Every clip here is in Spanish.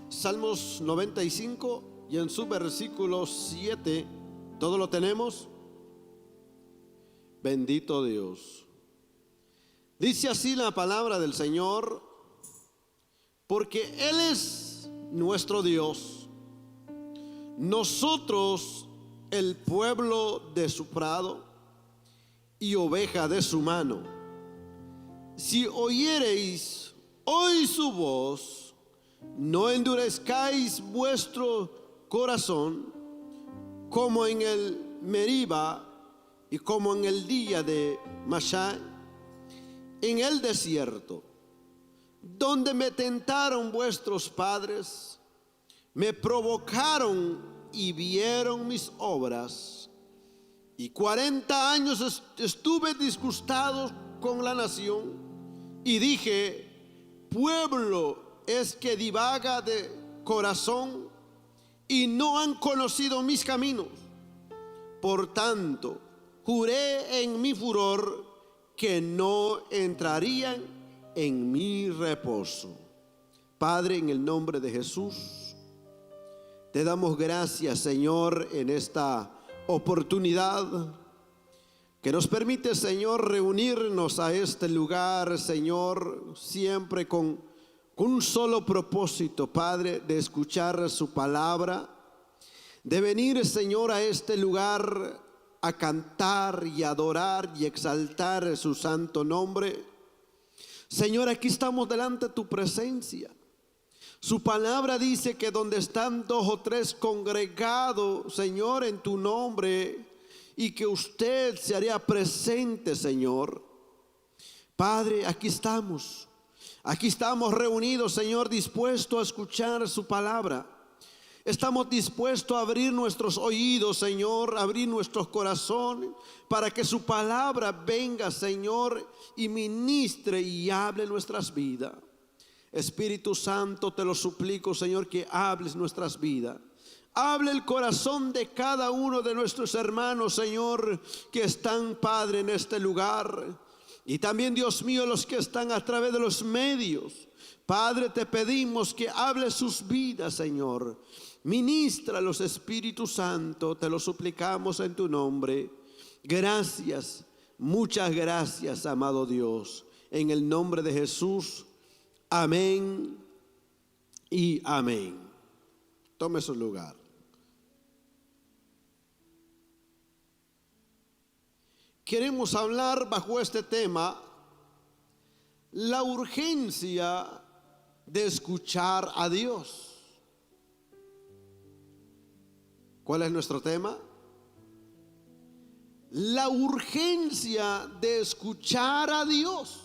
Salmos 95 y en su versículo 7, ¿todo lo tenemos? Bendito Dios. Dice así la palabra del Señor: porque Él es nuestro Dios, nosotros el pueblo de su prado y oveja de su mano. Si oyereis hoy su voz, no endurezcáis vuestro corazón como en el Meriba y como en el día de Masá, en el desierto, donde me tentaron vuestros padres, me provocaron y vieron mis obras. Y 40 años estuve disgustado con la nación y dije: pueblo es que divaga de corazón y no han conocido mis caminos. Por tanto, juré en mi furor que no entrarían en mi reposo. Padre, en el nombre de Jesús, te damos gracias, Señor, en esta oportunidad que nos permite, Señor, reunirnos a este lugar, Señor, siempre con un solo propósito, Padre, de escuchar su palabra, de venir, Señor, a este lugar a cantar y adorar y exaltar su santo nombre. Señor, aquí estamos delante de tu presencia. Su palabra dice que donde están 2 o 3 congregados, Señor, en tu nombre, y que usted se haría presente, Señor. Padre, aquí estamos reunidos, Señor, dispuestos a escuchar su palabra. Estamos dispuestos a abrir nuestros oídos, Señor, abrir nuestros corazones para que su palabra venga, Señor, y ministre y hable nuestras vidas. Espíritu Santo, te lo suplico, Señor, que hables nuestras vidas. Hable el corazón de cada uno de nuestros hermanos, Señor, que están, Padre, en este lugar. Y también, Dios mío, los que están a través de los medios. Padre, te pedimos que hable sus vidas, Señor. Ministra los Espíritu Santo, te lo suplicamos en tu nombre. Gracias, muchas gracias, amado Dios. En el nombre de Jesús, amén y amén. Tome su lugar. Queremos hablar bajo este tema: la urgencia de escuchar a Dios. ¿Cuál es nuestro tema? La urgencia de escuchar a Dios.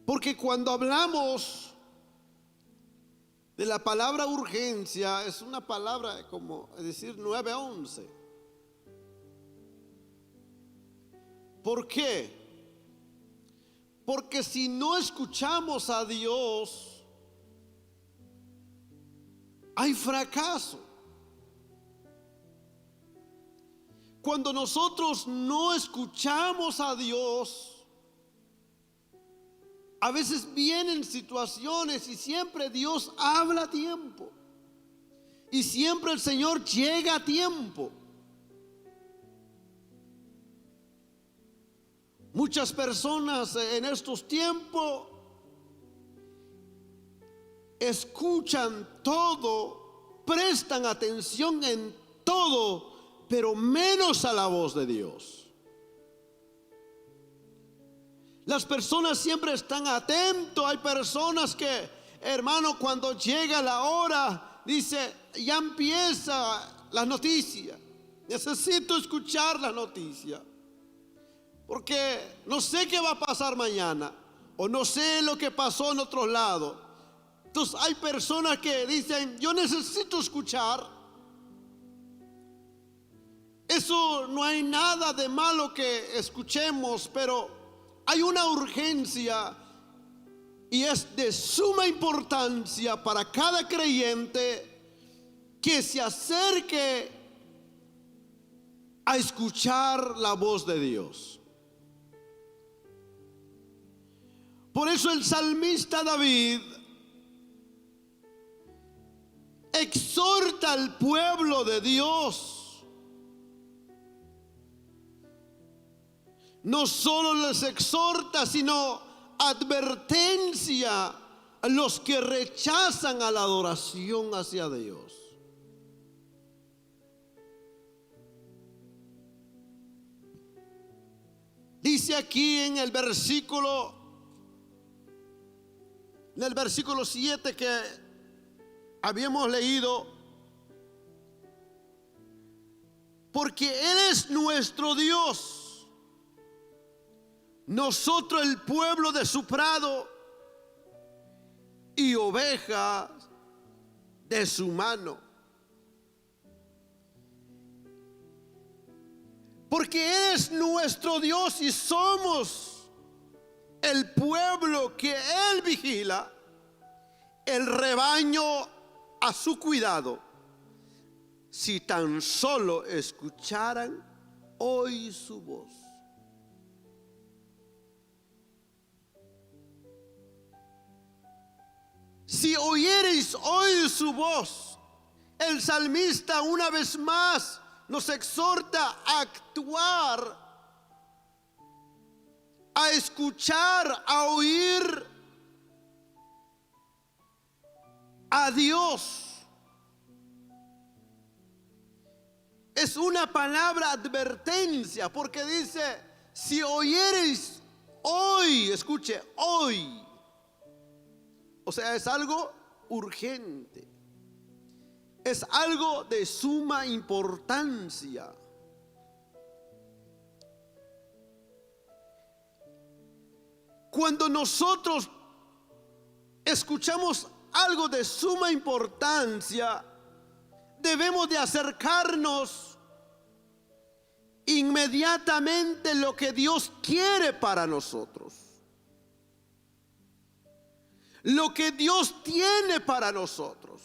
Porque cuando hablamos de la palabra urgencia, es una palabra como decir 911. ¿Por qué? Porque si no escuchamos a Dios, hay fracaso. Cuando nosotros no escuchamos a Dios, a veces vienen situaciones y siempre Dios habla a tiempo. Y siempre el Señor llega a tiempo. Muchas personas en estos tiempos escuchan todo, prestan atención en todo, pero menos a la voz de Dios. Las personas siempre están atentos. Hay personas que, hermano, cuando llega la hora, dice: ya empieza la noticia. Necesito escuchar la noticia, porque no sé qué va a pasar mañana, o no sé lo que pasó en otro lado. Entonces hay personas que dicen: yo necesito escuchar. Eso no hay nada de malo que escuchemos, pero hay una urgencia y es de suma importancia para cada creyente que se acerque a escuchar la voz de Dios. Por eso el salmista David exhorta al pueblo de Dios. No solo les exhorta, sino advertencia a los que rechazan a la adoración hacia Dios. Dice aquí en el versículo 7 que habíamos leído: porque Él es nuestro Dios, nosotros el pueblo de su prado y ovejas de su mano. Porque Él es nuestro Dios y somos el pueblo que Él vigila, el rebaño a su cuidado. Si tan solo escucharan hoy su voz. Si oyereis hoy su voz, el salmista una vez más nos exhorta a actuar, a escuchar, a oír a Dios. Es una palabra advertencia, porque dice: si oyereis hoy, escuche, hoy. O sea, es algo urgente. Es algo de suma importancia. Cuando nosotros escuchamos algo de suma importancia, debemos de acercarnos inmediatamente a lo que Dios quiere para nosotros. Lo que Dios tiene para nosotros.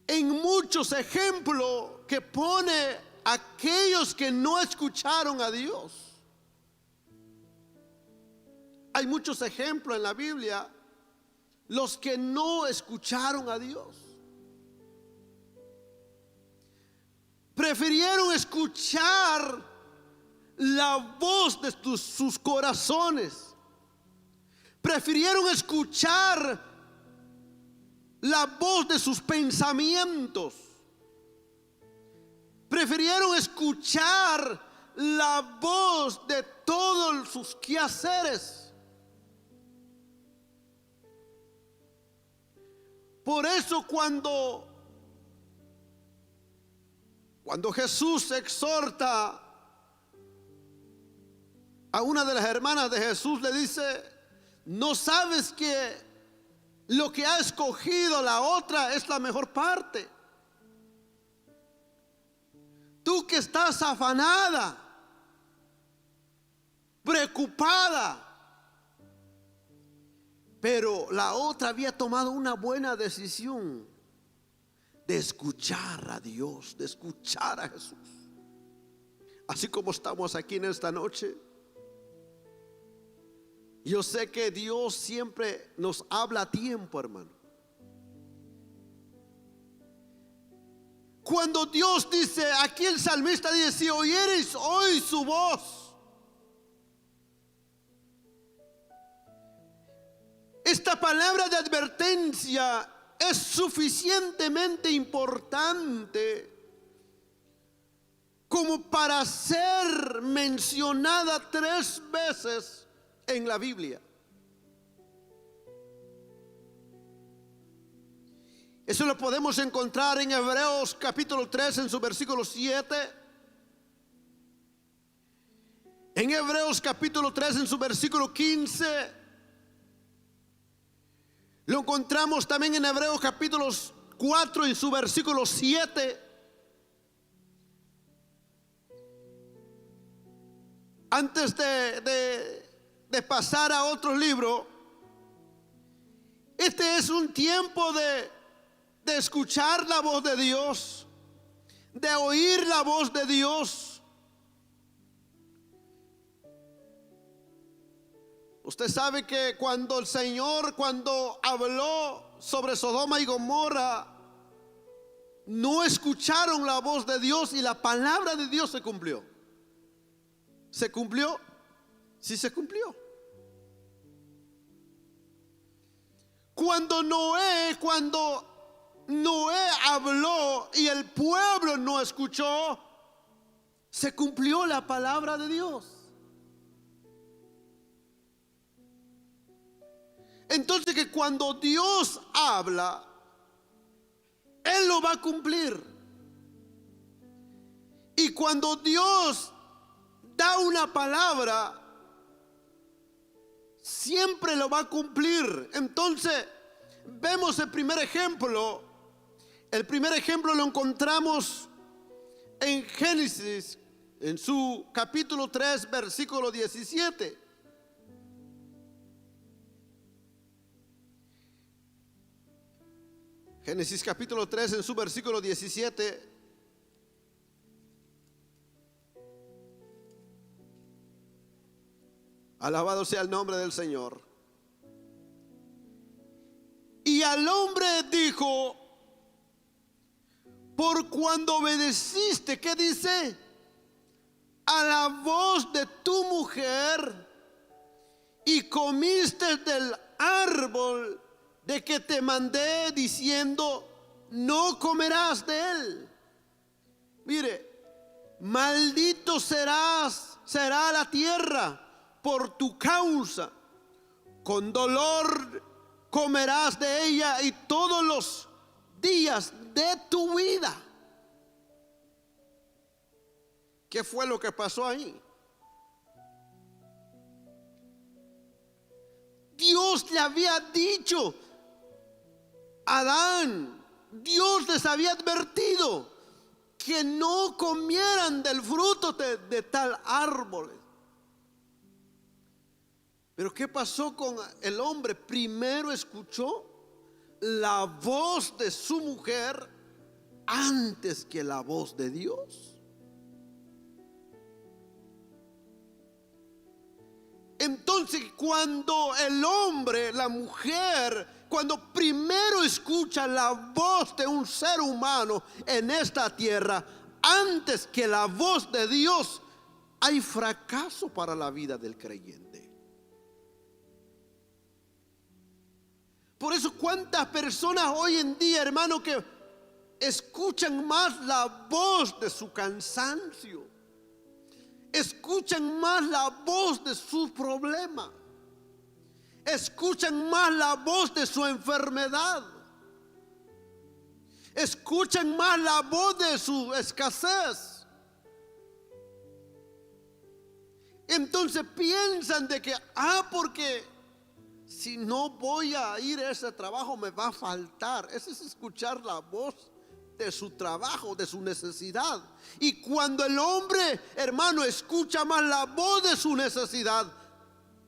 En muchos ejemplos que pone aquellos que no escucharon a Dios. Hay muchos ejemplos en la Biblia, los que no escucharon a Dios. Prefirieron escuchar la voz de sus corazones. Prefirieron escuchar la voz de sus pensamientos. Prefirieron escuchar la voz de todos sus quehaceres. Por eso cuando Jesús exhorta a una de las hermanas de Jesús, le dice: ¿no sabes que lo que ha escogido la otra es la mejor parte? Tú que estás afanada, preocupada, pero la otra había tomado una buena decisión de escuchar a Dios, de escuchar a Jesús. Así como estamos aquí en esta noche, yo sé que Dios siempre nos habla a tiempo, hermano. Cuando Dios dice, aquí el salmista dice: si oyereis hoy su voz. Esta palabra de advertencia es suficientemente importante como para ser mencionada 3 veces en la Biblia. Eso lo podemos encontrar en Hebreos capítulo 3 en su versículo 7. En Hebreos capítulo 3 en su versículo 15. Lo encontramos también en Hebreos capítulo 4 en su versículo 7. Antes de pasar a otro libro, este es un tiempo de escuchar la voz de Dios, de oír la voz de Dios. Usted sabe que cuando el Señor, cuando habló sobre Sodoma y Gomorra, no escucharon la voz de Dios y la palabra de Dios se cumplió. ¿Se cumplió? Sí, se cumplió. Cuando Noé habló y el pueblo no escuchó, se cumplió la palabra de Dios. Entonces, que cuando Dios habla, Él lo va a cumplir. Y cuando Dios da una palabra, siempre lo va a cumplir. Entonces, vemos el primer ejemplo. El primer ejemplo lo encontramos en Génesis, en su capítulo 3, versículo 17. Génesis capítulo 3, en su versículo 17. Alabado sea el nombre del Señor. Y al hombre dijo: por cuando obedeciste, ¿qué dice? A la voz de tu mujer y comiste del árbol de que te mandé diciendo, no comerás de él. Mire, maldito será la tierra por tu causa, con dolor comerás de ella y todos los días de tu vida. ¿Qué fue lo que pasó ahí? Dios le había dicho a Adán, Dios les había advertido que no comieran del fruto de tal árbol. Pero ¿qué pasó con el hombre? Primero escuchó la voz de su mujer antes que la voz de Dios. Entonces, cuando el hombre, la mujer, cuando primero escucha la voz de un ser humano en esta tierra, antes que la voz de Dios, hay fracaso para la vida del creyente. Por eso, cuántas personas hoy en día, hermano, que escuchan más la voz de su cansancio, escuchan más la voz de su problema, escuchan más la voz de su enfermedad, escuchan más la voz de su escasez. Entonces piensan de que, porque si no voy a ir a ese trabajo me va a faltar. Ese es escuchar la voz de su trabajo, de su necesidad. Y cuando el hombre, hermano, escucha más la voz de su necesidad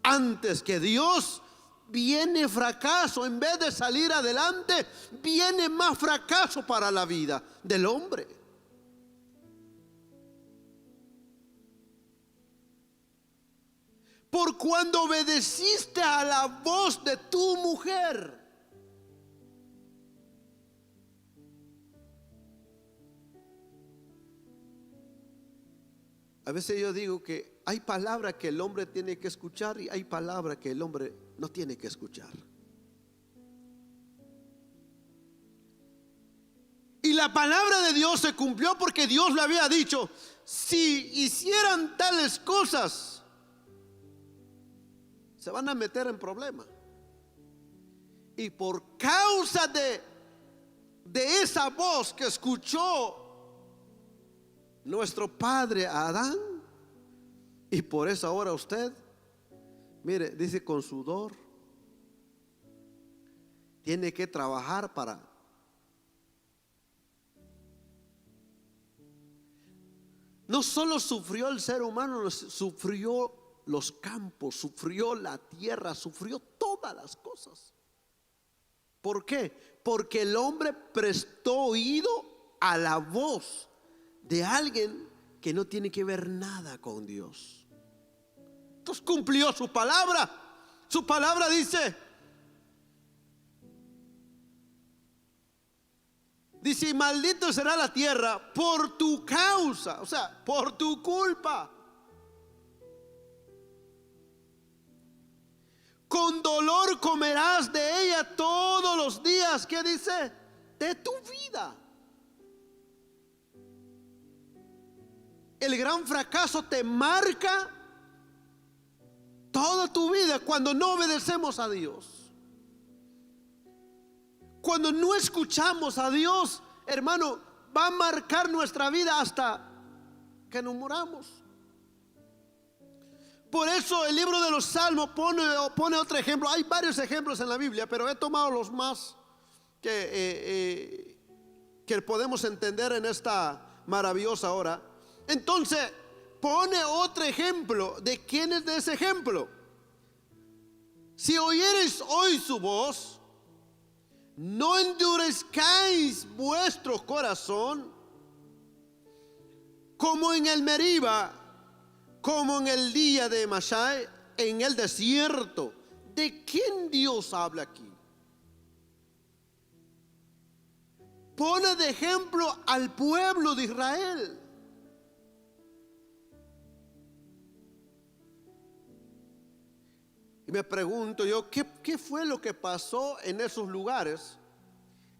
antes que Dios, viene fracaso. En vez de salir adelante, viene más fracaso para la vida del hombre. Por cuando obedeciste a la voz de tu mujer. A veces yo digo que hay palabras que el hombre tiene que escuchar y hay palabras que el hombre no tiene que escuchar. Y la palabra de Dios se cumplió porque Dios le había dicho: si hicieran tales cosas, se van a meter en problemas. Y por causa de esa voz que escuchó nuestro padre Adán, y por eso ahora usted, mire, dice, con sudor tiene que trabajar para. No solo sufrió el ser humano, sufrió los campos, sufrió la tierra, sufrió todas las cosas. ¿Por qué? Porque el hombre prestó oído a la voz de alguien que no tiene que ver nada con Dios. Entonces cumplió su palabra Su palabra dice, y maldito será la tierra por tu causa, o sea, por tu culpa. Con dolor comerás de ella todos los días, ¿qué dice? De tu vida. El gran fracaso te marca toda tu vida cuando no obedecemos a Dios. Cuando no escuchamos a Dios, hermano, va a marcar nuestra vida hasta que nos muramos. Por eso el libro de los Salmos pone otro ejemplo. Hay varios ejemplos en la Biblia, pero he tomado los más que podemos entender en esta maravillosa hora. Entonces pone otro ejemplo. ¿De quién es de ese ejemplo? Si oyereis hoy su voz, no endurezcáis vuestro corazón como en el Meriba, como en el día de Masai, en el desierto. ¿De quién Dios habla aquí? Pone de ejemplo al pueblo de Israel. Y me pregunto yo, ¿qué fue lo que pasó en esos lugares?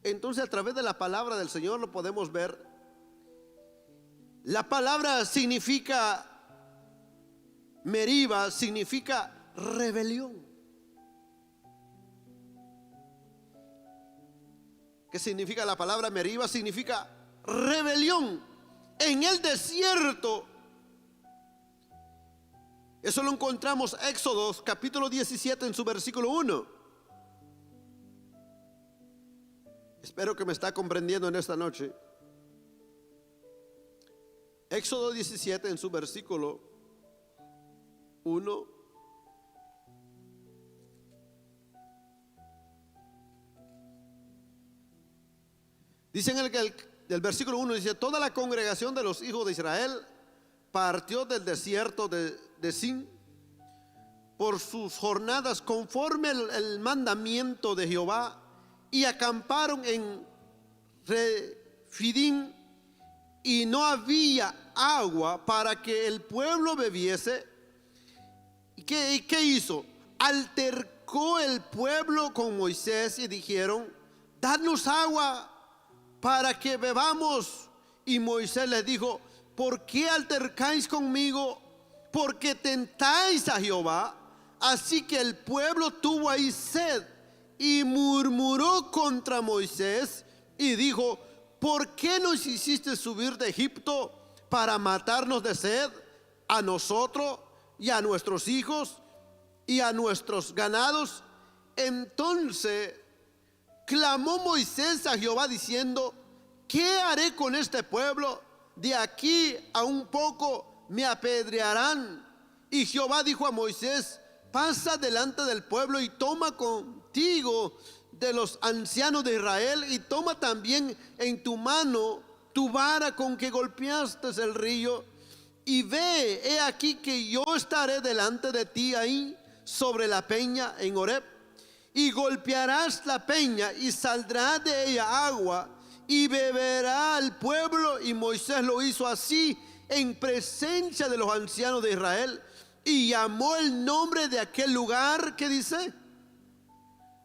Entonces, a través de la palabra del Señor lo podemos ver. La palabra significa, Meriba significa rebelión. ¿Qué significa la palabra Meriba? Significa rebelión. En el desierto. Eso lo encontramos Éxodo capítulo 17 en su versículo 1. Espero que me está comprendiendo en esta noche. Éxodo 17 en su versículo 1. Dice en el versículo 1, dice: toda la congregación de los hijos de Israel partió del desierto de Sin por sus jornadas conforme el mandamiento de Jehová, y acamparon en Refidim, y no había agua para que el pueblo bebiese. ¿Y qué hizo? Altercó el pueblo con Moisés y dijeron: danos agua para que bebamos. Y Moisés les dijo: ¿por qué altercáis conmigo? Porque tentáis a Jehová. Así que el pueblo tuvo ahí sed y murmuró contra Moisés y dijo: ¿por qué nos hiciste subir de Egipto para matarnos de sed a nosotros y a nuestros hijos y a nuestros ganados? Entonces clamó Moisés a Jehová diciendo: ¿qué haré con este pueblo? De aquí a un poco me apedrearán. Y Jehová dijo a Moisés: pasa delante del pueblo y toma contigo de los ancianos de Israel, y toma también en tu mano tu vara con que golpeaste el río, y ve, he aquí que yo estaré delante de ti ahí sobre la peña en Horeb, y golpearás la peña y saldrá de ella agua y beberá el pueblo. Y Moisés lo hizo así en presencia de los ancianos de Israel, y llamó el nombre de aquel lugar, ¿qué dice?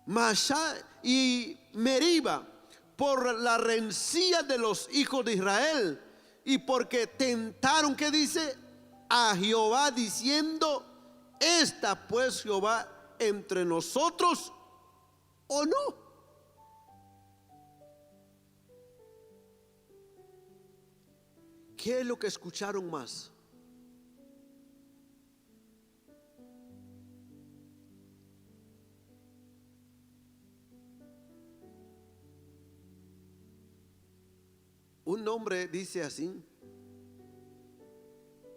Masha y Meriba, por la rencilla de los hijos de Israel, y porque tentaron, ¿qué dice? A Jehová diciendo: ¿está pues Jehová entre nosotros o no? ¿Qué es lo que escucharon más? Un hombre dice así: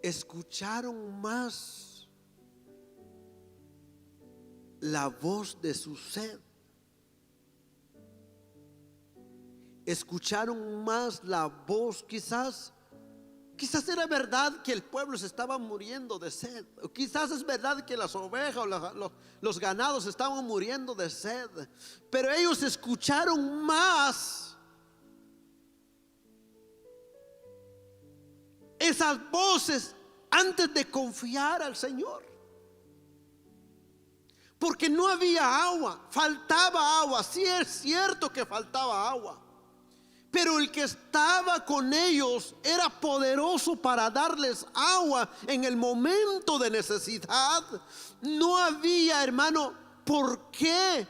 escucharon más la voz de su sed, escucharon más la voz quizás Quizás era verdad que el pueblo se estaba muriendo de sed. O quizás es verdad que las ovejas o los ganados estaban muriendo de sed. Pero ellos escucharon más esas voces antes de confiar al Señor. Porque no había agua, faltaba agua. Sí es cierto que faltaba agua, pero el que estaba con ellos era poderoso para darles agua en el momento de necesidad. No había, hermano, por qué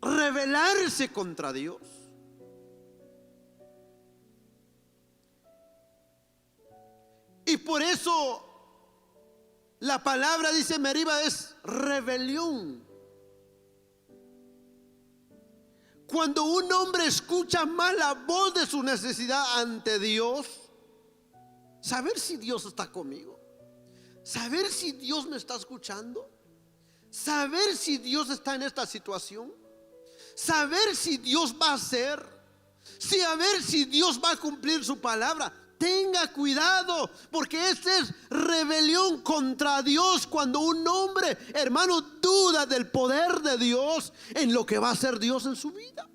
rebelarse contra Dios. Y por eso la palabra dice Meriba es rebelión. Cuando un hombre escucha más la voz de su necesidad ante Dios, saber si Dios está conmigo, saber si Dios me está escuchando, saber si Dios está en esta situación, saber si Dios va a hacer, saber si Dios va a cumplir su palabra. Tenga cuidado, porque esta es rebelión contra Dios. Cuando un hombre, hermano, duda del poder de Dios en lo que va a hacer Dios en su vida.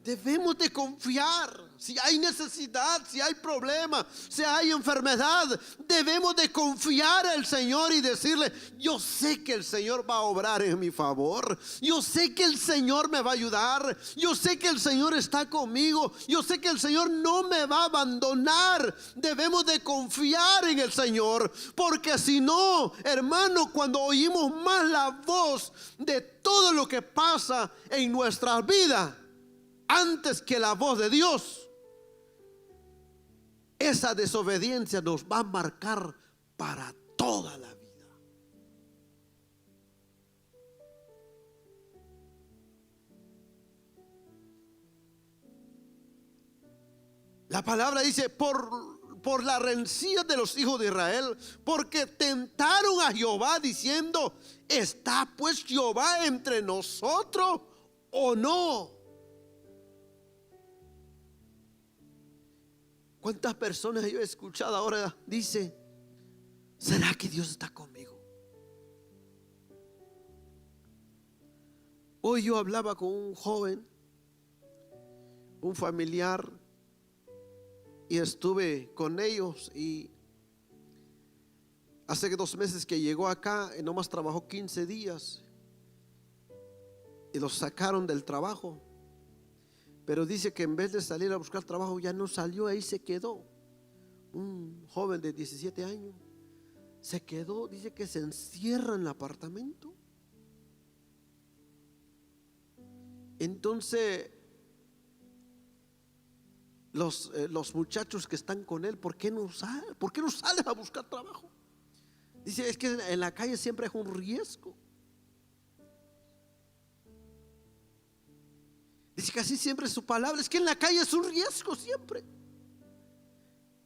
Debemos de confiar. Si hay necesidad, si hay problema, si hay enfermedad, debemos de confiar al Señor y decirle: yo sé que el Señor va a obrar en mi favor, yo sé que el Señor me va a ayudar, yo sé que el Señor está conmigo, yo sé que el Señor no me va a abandonar. Debemos de confiar en el Señor, porque si no, hermano, cuando oímos más la voz de todo lo que pasa en nuestras vidas antes que la voz de Dios, esa desobediencia nos va a marcar para toda la vida. La palabra dice: por la rencilla de los hijos de Israel, porque tentaron a Jehová diciendo: ¿está pues Jehová entre nosotros o no? ¿Cuántas personas yo he escuchado ahora dice: ¿será que Dios está conmigo? Hoy yo hablaba con un joven, un familiar, y estuve con ellos, y hace 2 meses que llegó acá y nomás trabajó 15 días y los sacaron del trabajo. Pero dice que en vez de salir a buscar trabajo, ya no salió, ahí se quedó. Un joven de 17 años se quedó, dice que se encierra en el apartamento. Entonces los muchachos que están con él: ¿por qué no sales a buscar trabajo? Dice: es que en la calle siempre es un riesgo. Dice que así siempre es su palabra: es que en la calle es un riesgo siempre.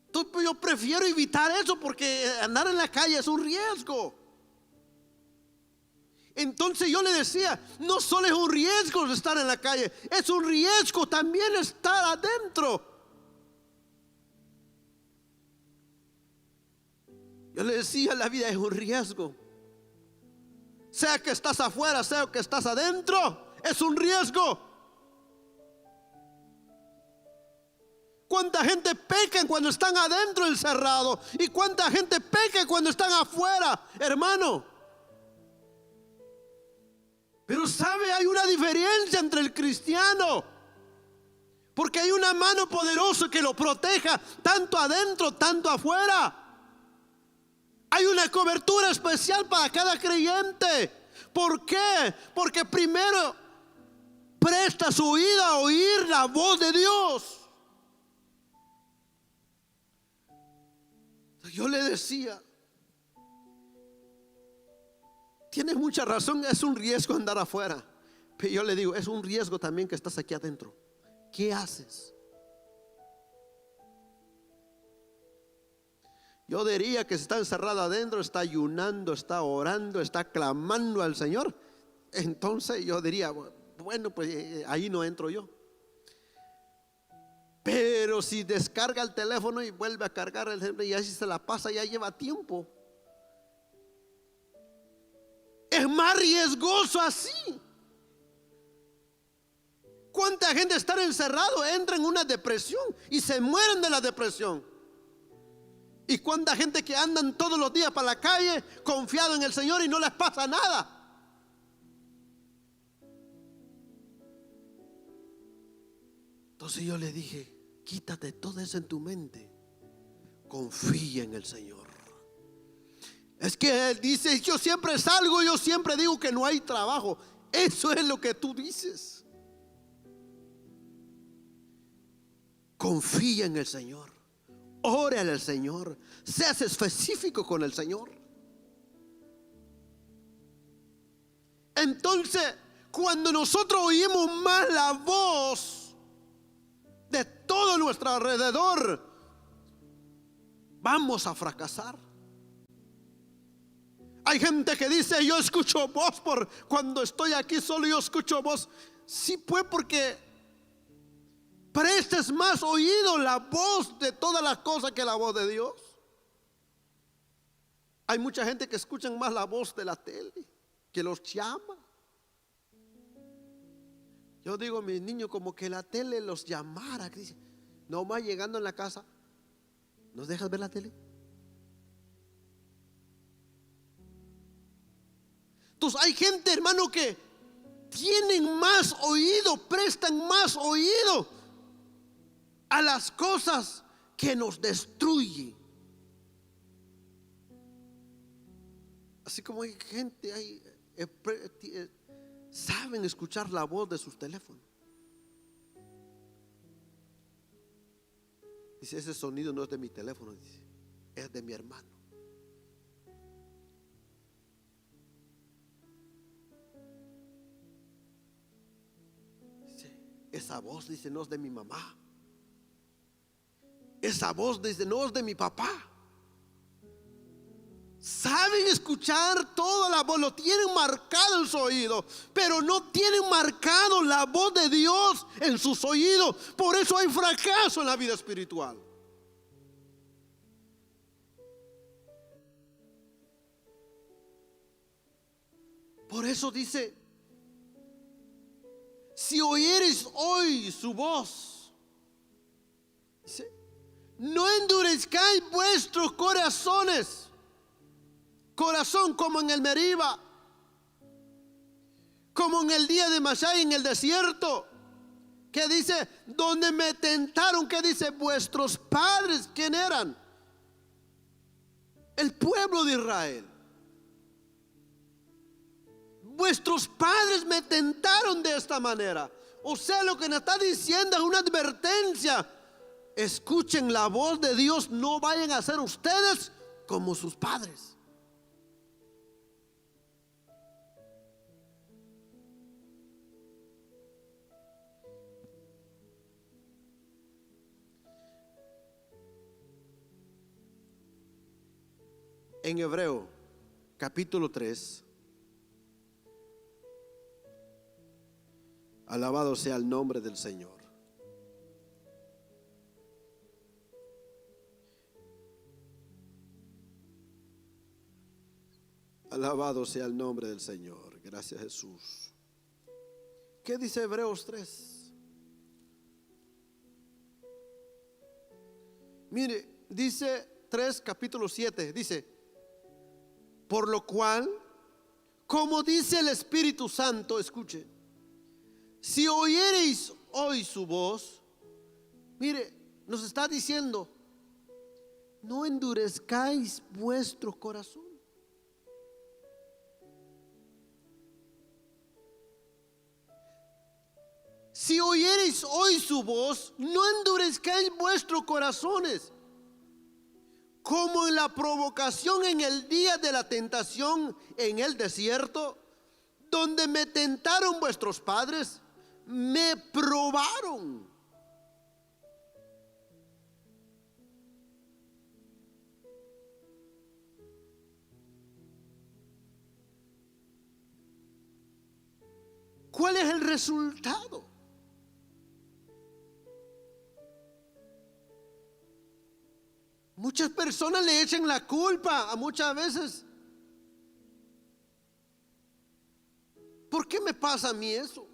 Entonces yo prefiero evitar eso, porque andar en la calle es un riesgo. Entonces yo le decía: no solo es un riesgo estar en la calle, es un riesgo también estar adentro. Yo le decía: la vida es un riesgo. Sea que estás afuera, sea que estás adentro, es un riesgo. ¿Cuánta gente peca cuando están adentro encerrados? ¿Y cuánta gente peca cuando están afuera, hermano? Pero sabe, hay una diferencia entre el cristiano, porque hay una mano poderosa que lo proteja tanto adentro, tanto afuera. Hay una cobertura especial para cada creyente. ¿Por qué? Porque primero presta su oído a oír la voz de Dios. Yo le decía: tienes mucha razón, es un riesgo andar afuera. Pero yo le digo: es un riesgo también que estás aquí adentro. ¿Qué haces? Yo diría que si está encerrado adentro, está ayunando, está orando, está clamando al Señor, entonces yo diría: bueno, bueno, pues ahí no entro yo. Pero si descarga el teléfono y vuelve a cargar el teléfono y así se la pasa, ya lleva tiempo. Es más riesgoso así. ¿Cuánta gente está encerrado, entra en una depresión y se mueren de la depresión? ¿Y cuánta gente que andan todos los días para la calle confiado en el Señor y no les pasa nada? Entonces yo le dije, quítate todo eso en tu mente, confía en el Señor. Es que Él dice, yo siempre salgo, yo siempre digo que no hay trabajo. Eso es lo que tú dices. Confía en el Señor, órale al Señor, seas específico con el Señor. Entonces, cuando nosotros oímos más la voz de todo nuestro alrededor, vamos a fracasar. Hay gente que dice, yo escucho voz por cuando estoy aquí solo, yo escucho voz. Sí, pues, porque prestes más oído la voz de todas las cosas que la voz de Dios. Hay mucha gente que escucha más la voz de la tele, que los llama. Yo digo, mis niños, como que la tele los llamara, que dice, nomás llegando en la casa, ¿nos dejas ver la tele? Entonces hay gente, hermano, que tienen más oído, prestan más oído a las cosas que nos destruyen. Así como hay gente ahí, saben escuchar la voz de sus teléfonos. Dice, ese sonido no es de mi teléfono, dice, es de mi hermano. Dice, esa voz, dice, no es de mi mamá. Esa voz, dice, no es de mi papá. Saben escuchar toda la voz, lo tienen marcado en su oído, pero no tienen marcado la voz de Dios en sus oídos. Por eso hay fracaso en la vida espiritual. Por eso dice, si oyeres hoy su voz, dice, no endurezcáis vuestros corazones. Corazón como en el Meriba, como en el día de Masai en el desierto, que dice, donde me tentaron, que dice, vuestros padres, ¿quién eran? El pueblo de Israel. Vuestros padres me tentaron de esta manera. O sea, lo que nos está diciendo es una advertencia. Escuchen la voz de Dios, no vayan a ser ustedes como sus padres. En Hebreo capítulo 3, alabado sea el nombre del Señor. Alabado sea el nombre del Señor. Gracias, Jesús. ¿Qué dice Hebreos 3? Mire, dice 3, capítulo 7, dice, por lo cual, como dice el Espíritu Santo, escuche, si oyereis hoy su voz, mire, nos está diciendo, no endurezcáis vuestro corazón. Si oyereis hoy su voz, no endurezcáis vuestros corazones, como en la provocación en el día de la tentación en el desierto, donde me tentaron vuestros padres, me probaron. ¿Cuál es el resultado? Muchas personas le echan la culpa a muchas veces. ¿Por qué me pasa a mí eso?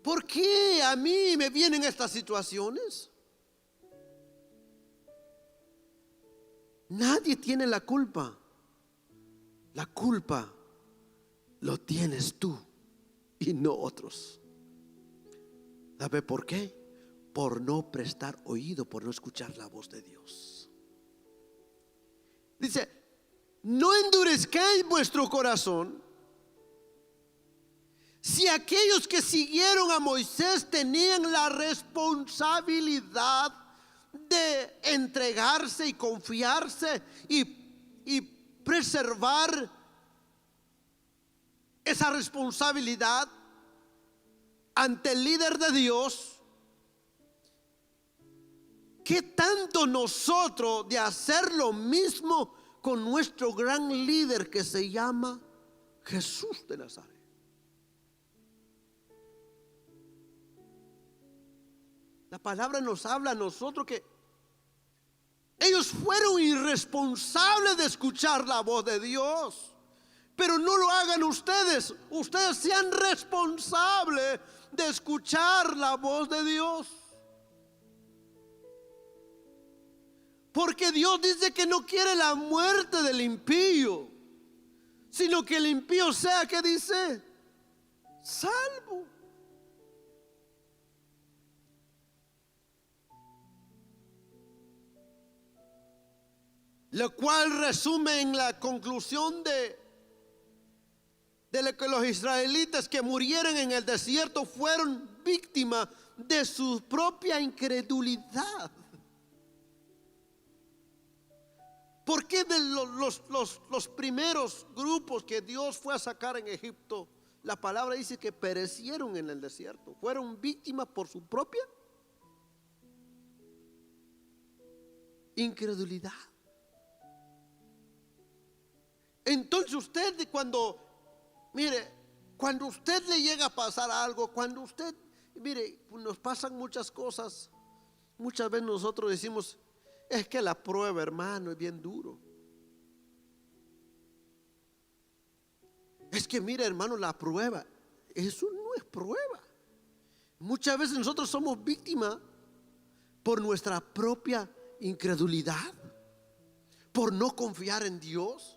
¿Por qué a mí me vienen estas situaciones? Nadie tiene la culpa. La culpa lo tienes tú y no otros. ¿Sabe por qué? Por no prestar oído, por no escuchar la voz de Dios. Dice, no endurezcáis vuestro corazón. Si aquellos que siguieron a Moisés tenían la responsabilidad de entregarse y confiarse y preservar esa responsabilidad ante el líder de Dios, ¿qué tanto nosotros de hacer lo mismo con nuestro gran líder que se llama Jesús de Nazaret? La palabra nos habla a nosotros que ellos fueron irresponsables de escuchar la voz de Dios. Pero no lo hagan ustedes. Ustedes sean responsables de escuchar la voz de Dios. Porque Dios dice que no quiere la muerte del impío, sino que el impío sea, ¿qué dice? Salvo. Lo cual resume en la conclusión de lo que los israelitas que murieron en el desierto fueron víctimas de su propia incredulidad. ¿Por qué de los primeros grupos que Dios fue a sacar en Egipto, la palabra dice que perecieron en el desierto? Fueron víctimas por su propia incredulidad. Entonces usted cuando usted le llega a pasar algo, cuando usted, nos pasan muchas cosas, muchas veces nosotros decimos, es que la prueba, hermano, es bien duro. Es que mire, hermano, la prueba, eso no es prueba. Muchas veces nosotros somos víctimas por nuestra propia incredulidad, por no confiar en Dios.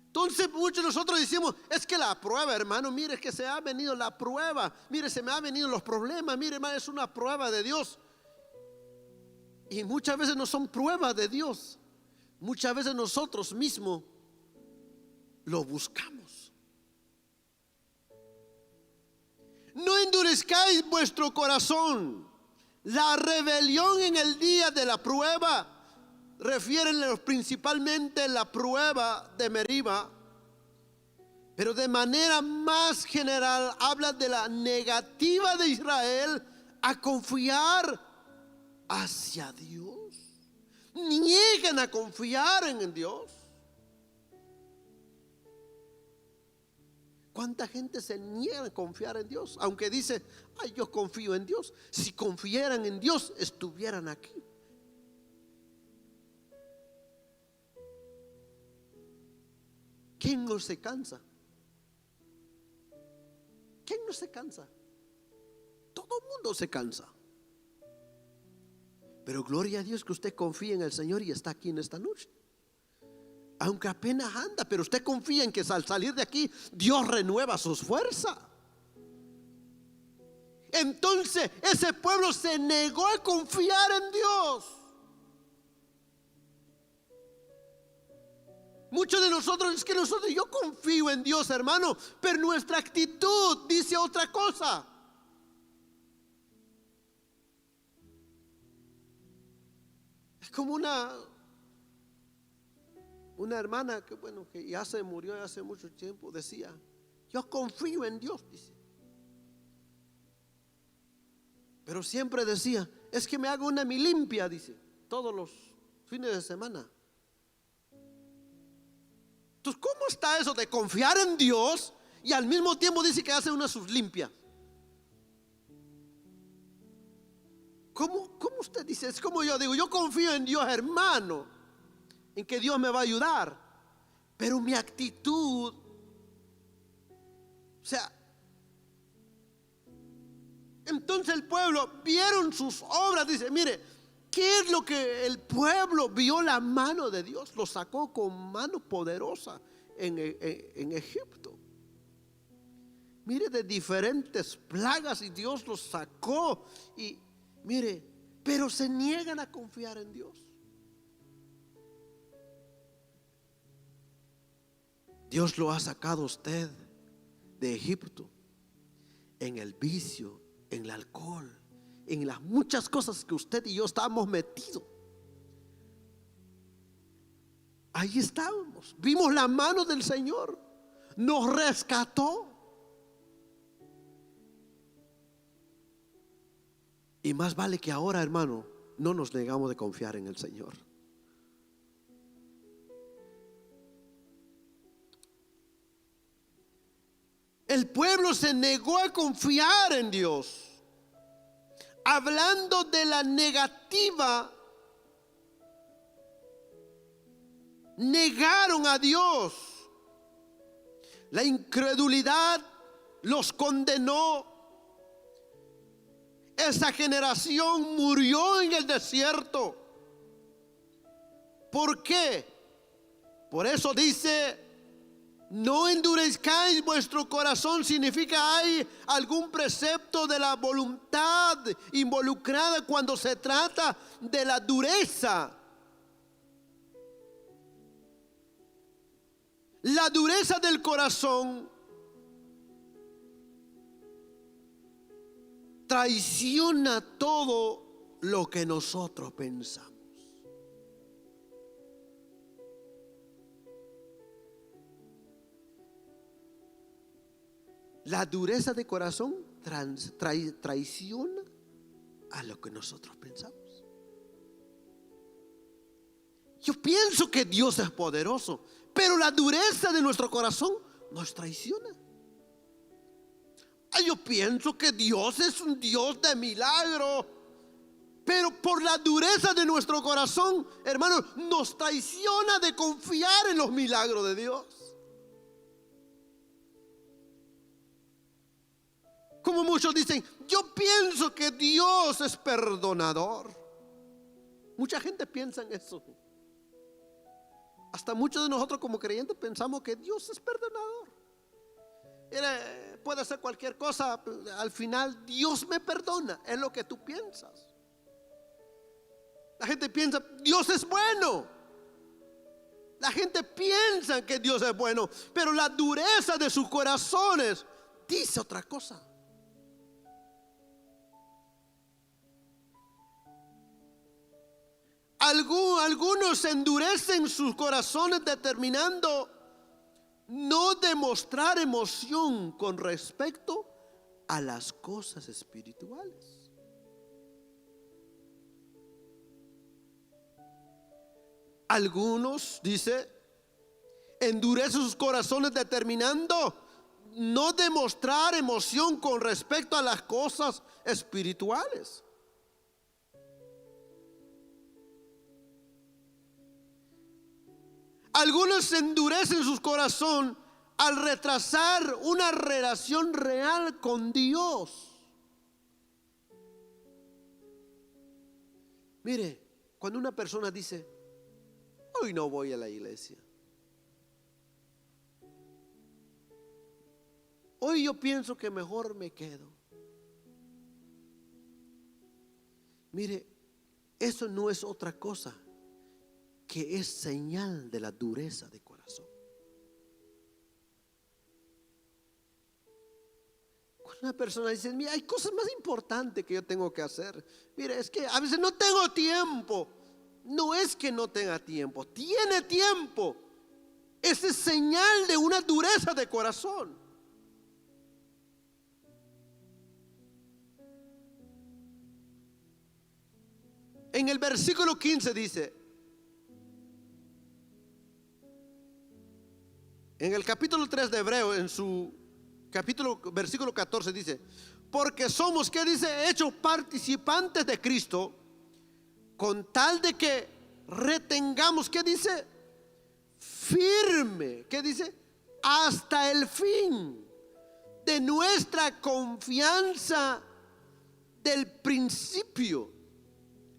Entonces muchos de nosotros decimos, es que la prueba, hermano, mire, es que se ha venido la prueba, mire, se me han venido los problemas, mire, hermano, es una prueba de Dios. Y muchas veces no son pruebas de Dios, muchas veces nosotros mismos lo buscamos. No endurezcáis vuestro corazón. La rebelión en el día de la prueba refieren principalmente a la prueba de Meriba, pero de manera más general habla de la negativa de Israel a confiar hacia Dios. Niegan a confiar en Dios. ¿Cuánta gente se niega a confiar en Dios? Aunque dice, ay, yo confío en Dios. Si confiaran en Dios, estuvieran aquí. ¿Quién no se cansa? ¿Quién no se cansa? Todo el mundo se cansa. Pero gloria a Dios que usted confía en el Señor y está aquí en esta noche. Aunque apenas anda, pero usted confía en que al salir de aquí Dios renueva sus fuerzas. Entonces ese pueblo se negó a confiar en Dios. Muchos de nosotros, es que yo confío en Dios, hermano, pero nuestra actitud dice otra cosa. Es como una hermana que ya se murió hace mucho tiempo, decía, yo confío en Dios, dice. Pero siempre decía, es que me hago una mi limpia, dice, todos los fines de semana. Entonces, ¿cómo está eso de confiar en Dios y al mismo tiempo dice que hace una suslimpia? ¿Cómo usted dice? Es como yo digo, yo confío en Dios, hermano, en que Dios me va a ayudar, pero mi actitud, o sea, entonces el pueblo vieron sus obras, dice, mire, ¿qué es lo que el pueblo vio? La mano de Dios, lo sacó con mano poderosa en Egipto. Mire, de diferentes plagas y Dios los sacó. Y mire, pero se niegan a confiar en Dios. Dios lo ha sacado a usted de Egipto, en el vicio, en el alcohol, en las muchas cosas que usted y yo estábamos metidos. Ahí estábamos, vimos la mano del Señor, nos rescató. Y más vale que ahora, hermano, no nos negamos de confiar en el Señor. El pueblo se negó a confiar en Dios, hablando de la negativa. Negaron a Dios. La incredulidad los condenó. Esa generación murió en el desierto. ¿Por qué? Por eso dice: no endurezcáis vuestro corazón. Significa, hay algún precepto de la voluntad involucrada cuando se trata de la dureza. La dureza del corazón traiciona todo lo que nosotros pensamos. La dureza de corazón traiciona a lo que nosotros pensamos. Yo pienso que Dios es poderoso, pero la dureza de nuestro corazón nos traiciona. Yo pienso que Dios es un Dios de milagro, pero por la dureza de nuestro corazón, hermanos, nos traiciona de confiar en los milagros de Dios. Como muchos dicen, yo pienso que Dios es perdonador. Mucha gente piensa en eso. Hasta muchos de nosotros como creyentes pensamos que Dios es perdonador. Puede ser cualquier cosa, al final Dios me perdona, es lo que tú piensas. La gente piensa, Dios es bueno. La gente piensa que Dios es bueno, pero la dureza de sus corazones dice otra cosa. Algunos endurecen sus corazones determinando no demostrar emoción con respecto a las cosas espirituales. Algunos, dice, endurecen sus corazones determinando no demostrar emoción con respecto a las cosas espirituales. Algunos endurecen su corazón al retrasar una relación real con Dios. Mire, cuando una persona dice, hoy no voy a la iglesia, hoy yo pienso que mejor me quedo. Mire, eso no es otra cosa que es señal de la dureza de corazón. Cuando una persona dice, mira, hay cosas más importantes que yo tengo que hacer. Mire, es que a veces no tengo tiempo. No es que no tenga tiempo, tiene tiempo. Esa es señal de una dureza de corazón. En el versículo 15 dice: En el capítulo 3 de Hebreo, en su capítulo, versículo 14 dice: porque somos, ¿qué dice? Hechos participantes de Cristo, con tal de que retengamos, ¿qué dice? Firme, ¿qué dice? Hasta el fin de nuestra confianza del principio.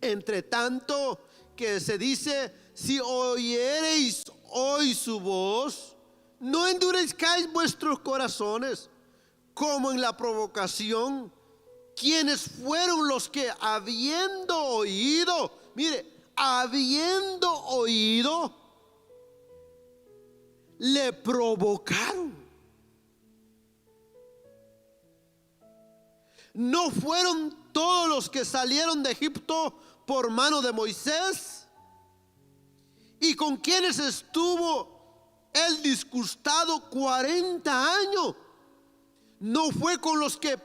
Entre tanto que se dice: si oyereis hoy su voz, no endurezcáis vuestros corazones como en la provocación, quienes fueron los que habiendo oído, mire, habiendo oído, le provocaron. ¿No fueron todos los que salieron de Egipto por mano de Moisés? ¿Y con quienes estuvo él disgustado 40 años? ¿No fue con los que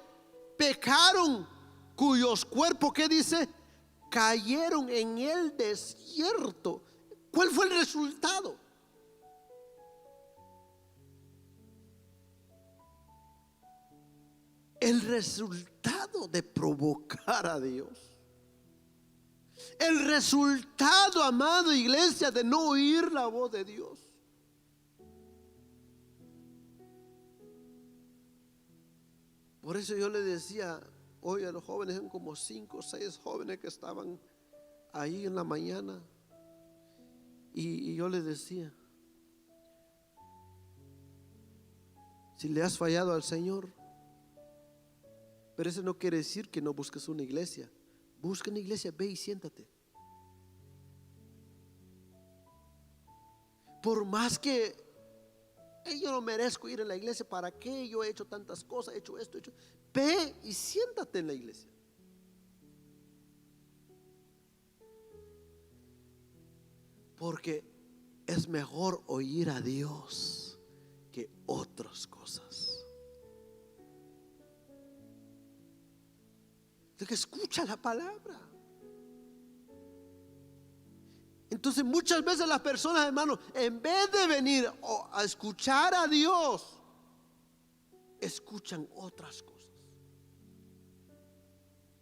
pecaron, cuyos cuerpos, ¿qué dice? Cayeron en el desierto. ¿Cuál fue el resultado? El resultado de provocar a Dios. El resultado, amada iglesia, de no oír la voz de Dios. Por eso yo le decía hoy a los jóvenes, eran como 5 o 6 jóvenes que estaban ahí en la mañana, y yo les decía: si le has fallado al Señor, pero eso no quiere decir que no busques una iglesia. Busca una iglesia, ve y siéntate. Por más que yo no merezco ir a la iglesia, ¿para qué? Yo he hecho tantas cosas, he hecho esto, ve y siéntate en la iglesia. Porque es mejor oír a Dios que otras cosas. De que escucha la palabra. Entonces muchas veces las personas, hermanos, en vez de venir a escuchar a Dios, escuchan otras cosas.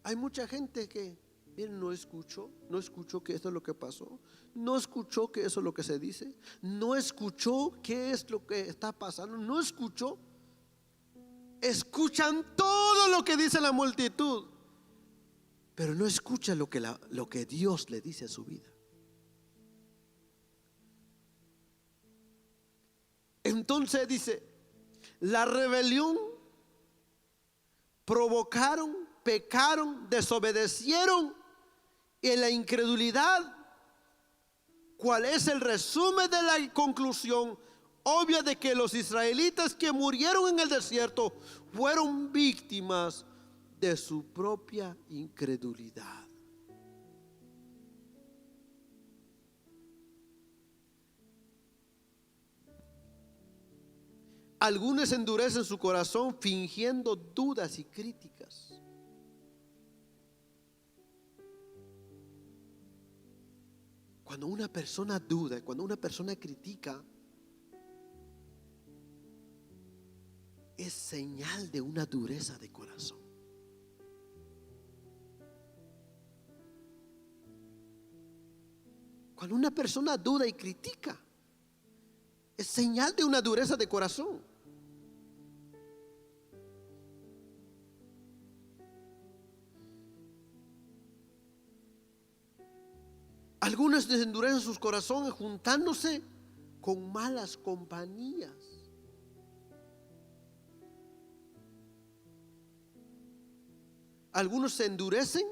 Hay mucha gente que, miren, no escuchó que esto es lo que pasó, no escuchó que eso es lo que se dice, no escuchó qué es lo que está pasando, no escuchó. Escuchan todo lo que dice la multitud, pero no escucha lo que Dios le dice a su vida. Entonces dice: la rebelión, provocaron, pecaron, desobedecieron, y en la incredulidad, ¿cuál es el resumen de la conclusión obvia de que los israelitas que murieron en el desierto fueron víctimas de su propia incredulidad? Algunos endurecen su corazón fingiendo dudas y críticas. Cuando una persona duda, cuando una persona critica, es señal de una dureza de corazón. Cuando una persona duda y critica, es señal de una dureza de corazón. Algunos desendurecen sus corazones juntándose con malas compañías. Algunos se endurecen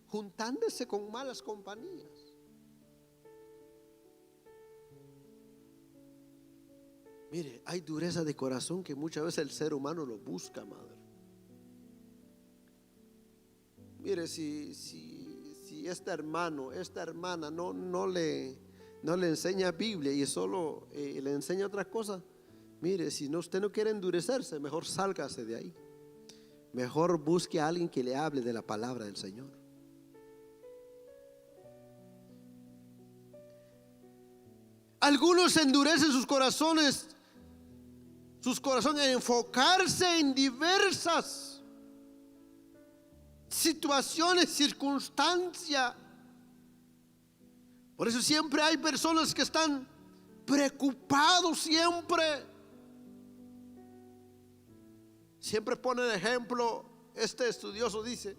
juntándose con malas compañías. Mire, hay dureza de corazón que muchas veces el ser humano lo busca, madre. Mire, si este hermano, esta hermana no le enseña Biblia y solo le enseña otras cosas, mire, si usted no quiere endurecerse, mejor sálgase de ahí. Mejor busque a alguien que le hable de la palabra del Señor. Algunos endurecen sus corazones sus corazones, enfocarse en diversas situaciones, circunstancias. Por eso siempre hay personas que están preocupados siempre pone el ejemplo. Este estudioso dice,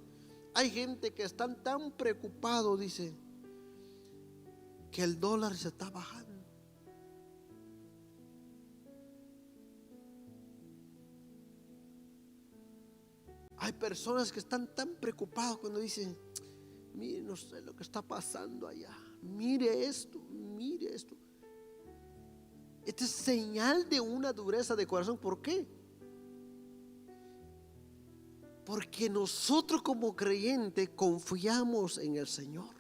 hay gente que están tan preocupados, dice, que el dólar se está bajando. Hay personas que están tan preocupados cuando dicen, mire, no sé lo que está pasando allá, mire esto, mire esto. Esta es señal de una dureza de corazón. ¿Por qué? Porque nosotros como creyentes confiamos en el Señor.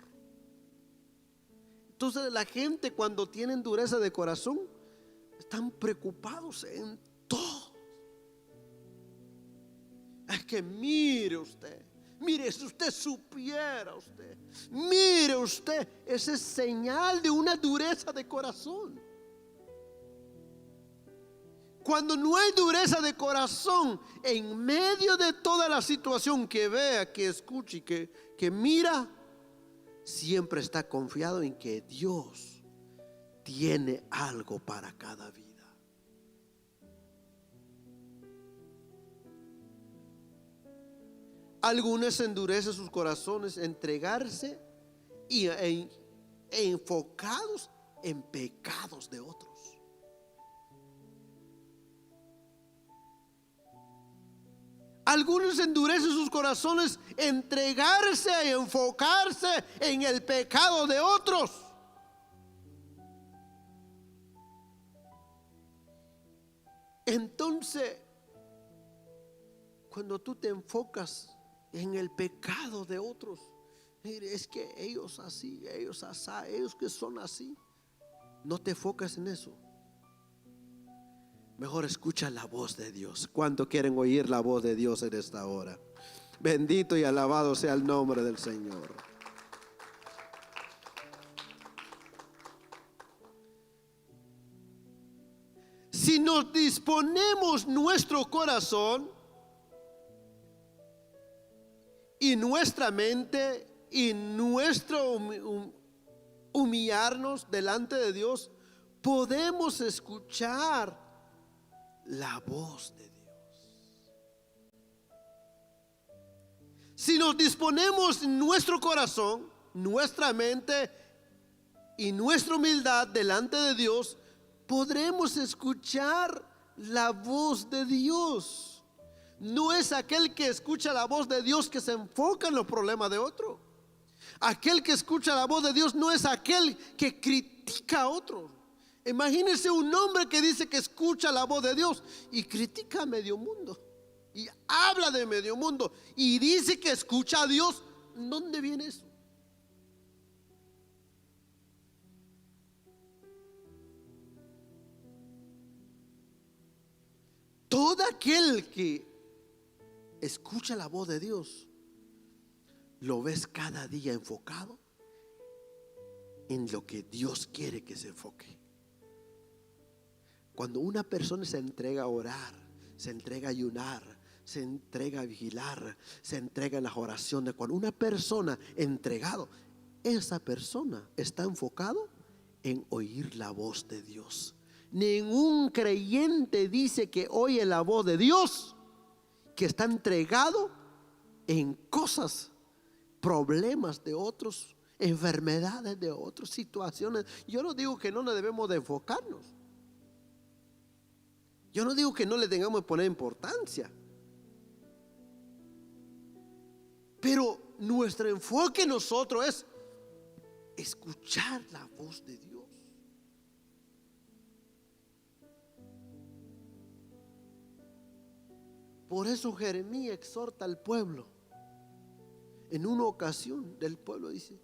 Entonces la gente, cuando tienen dureza de corazón, están preocupados en todo. Es que mire usted, mire, si usted supiera usted, mire usted, esa es señal de una dureza de corazón. Cuando no hay dureza de corazón, en medio de toda la situación que vea, que escuche, que mira, siempre está confiado en que Dios tiene algo para cada vida. Algunos endurecen sus corazones, entregarse e enfocados en pecados de otros. Algunos endurecen sus corazones, entregarse y enfocarse en el pecado de otros. Entonces, cuando tú te enfocas en el pecado de otros, mire, es que ellos así, ellos asá, ellos que son así, no te enfocas en eso. Mejor escucha la voz de Dios. ¿Cuánto quieren oír la voz de Dios en esta hora? Bendito y alabado sea el nombre del Señor. Si nos disponemos nuestro corazón y nuestra mente y nuestro humillarnos delante de Dios, podemos escuchar la voz de Dios. Si nos disponemos nuestro corazón, nuestra mente y nuestra humildad delante de Dios, podremos escuchar la voz de Dios. No es aquel que escucha la voz de Dios que se enfoca en los problemas de otro. Aquel que escucha la voz de Dios no es aquel que critica a otro. Imagínense un hombre que dice que escucha la voz de Dios y critica a medio mundo y habla de medio mundo y dice que escucha a Dios. ¿Dónde viene eso? Todo aquel que escucha la voz de Dios, lo ves cada día enfocado en lo que Dios quiere que se enfoque. Cuando una persona se entrega a orar, se entrega a ayunar, se entrega a vigilar, se entrega en las oraciones, cuando una persona entregado, esa persona está enfocado en oír la voz de Dios. Ningún creyente dice que oye la voz de Dios, que está entregado en cosas, problemas de otros, enfermedades de otros, situaciones. Yo no digo que no debemos de enfocarnos. Yo no digo que no le tengamos que poner importancia. Pero nuestro enfoque nosotros es escuchar la voz de Dios. Por eso Jeremías exhorta al pueblo. En una ocasión del pueblo dice: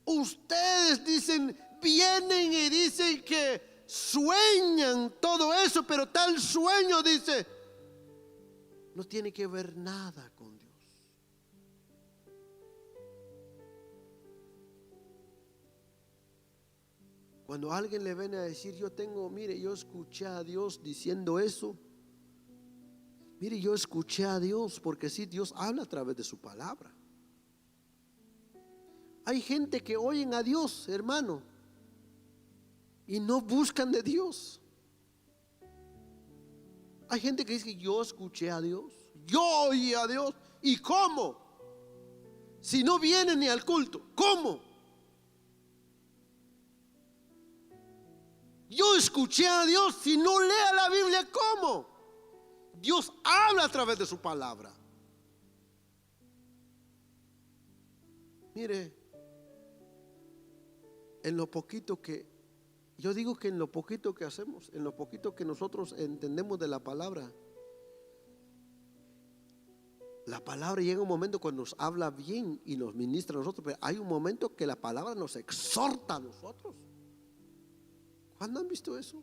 ustedes dicen, vienen y dicen que sueñan todo eso, pero tal sueño, dice, no tiene que ver nada con Dios. Cuando alguien le viene a decir, yo escuché a Dios diciendo eso, Mire, yo escuché a Dios, porque sí, Dios habla a través de su palabra. Hay gente que oyen a Dios, hermano, y no buscan de Dios. Hay gente que dice que yo escuché a Dios, yo oí a Dios. ¿Y cómo? Si no vienen ni al culto, ¿cómo? Yo escuché a Dios, si no lea la Biblia, ¿cómo? Dios habla a través de su palabra. Mire, en lo poquito que, yo digo que en lo poquito que hacemos, en lo poquito que nosotros entendemos de la palabra llega un momento cuando nos habla bien y nos ministra a nosotros, pero hay un momento que la palabra nos exhorta a nosotros. ¿Cuándo han visto eso?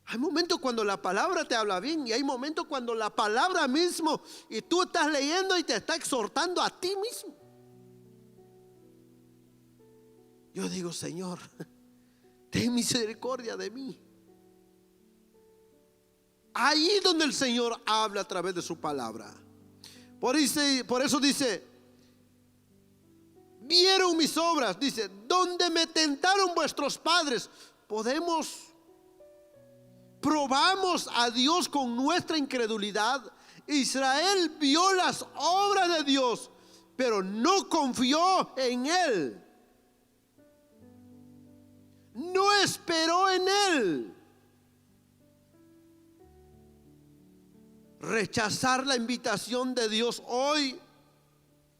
Hay momentos cuando la palabra te habla bien y hay momentos cuando la palabra mismo y tú estás leyendo y te está exhortando a ti mismo. Yo digo, Señor, ten misericordia de mí. Ahí donde el Señor habla a través de su palabra. Por eso dice, vieron mis obras, dice, donde me tentaron vuestros padres. Probamos a Dios con nuestra incredulidad. Israel vio las obras de Dios, pero no confió en Él. No esperó en Él. Rechazar la invitación de Dios hoy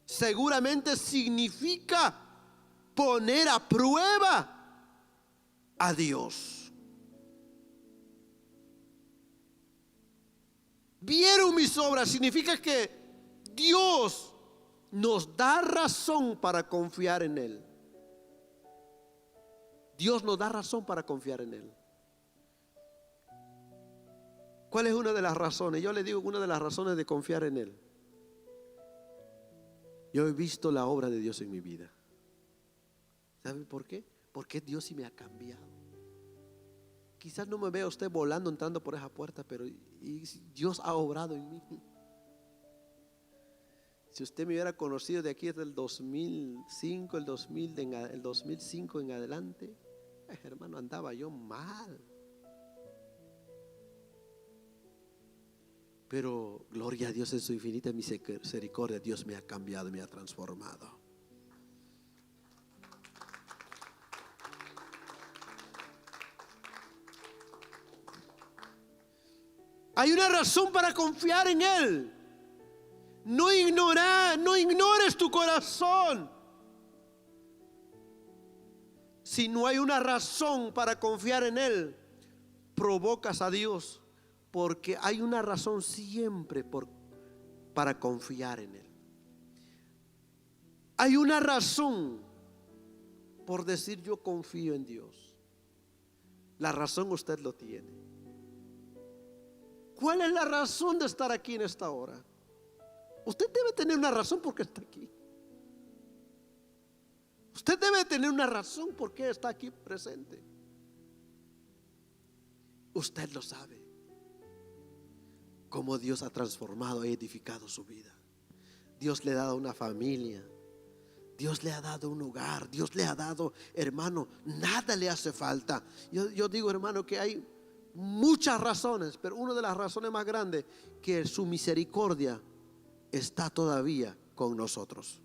seguramente significa poner a prueba a Dios. Vieron mis obras significa que Dios nos da razón para confiar en Él. Dios nos da razón para confiar en Él. ¿Cuál es una de las razones? Yo le digo una de las razones de confiar en Él. Yo he visto la obra de Dios en mi vida. ¿Sabe por qué? Porque Dios sí me ha cambiado. Quizás no me vea usted volando entrando por esa puerta, pero Dios ha obrado en mí. Si usted me hubiera conocido de aquí desde el 2005, el 2005 en adelante, hermano, andaba yo mal. Pero gloria a Dios en su infinita misericordia, Dios me ha cambiado, me ha transformado. Hay una razón para confiar en Él. No ignores tu corazón. Si no hay una razón para confiar en Él, provocas a Dios. Porque hay una razón siempre para confiar en Él. Hay una razón por decir yo confío en Dios. La razón usted lo tiene. ¿Cuál es la razón de estar aquí en esta hora? Usted debe tener una razón por qué está aquí. Usted debe tener una razón por qué está aquí presente. Usted lo sabe. Cómo Dios ha transformado y edificado su vida. Dios le ha dado una familia. Dios le ha dado un hogar. Dios le ha dado, hermano, nada le hace falta. Yo digo, hermano, que hay muchas razones, pero una de las razones más grandes, que su misericordia está todavía con nosotros.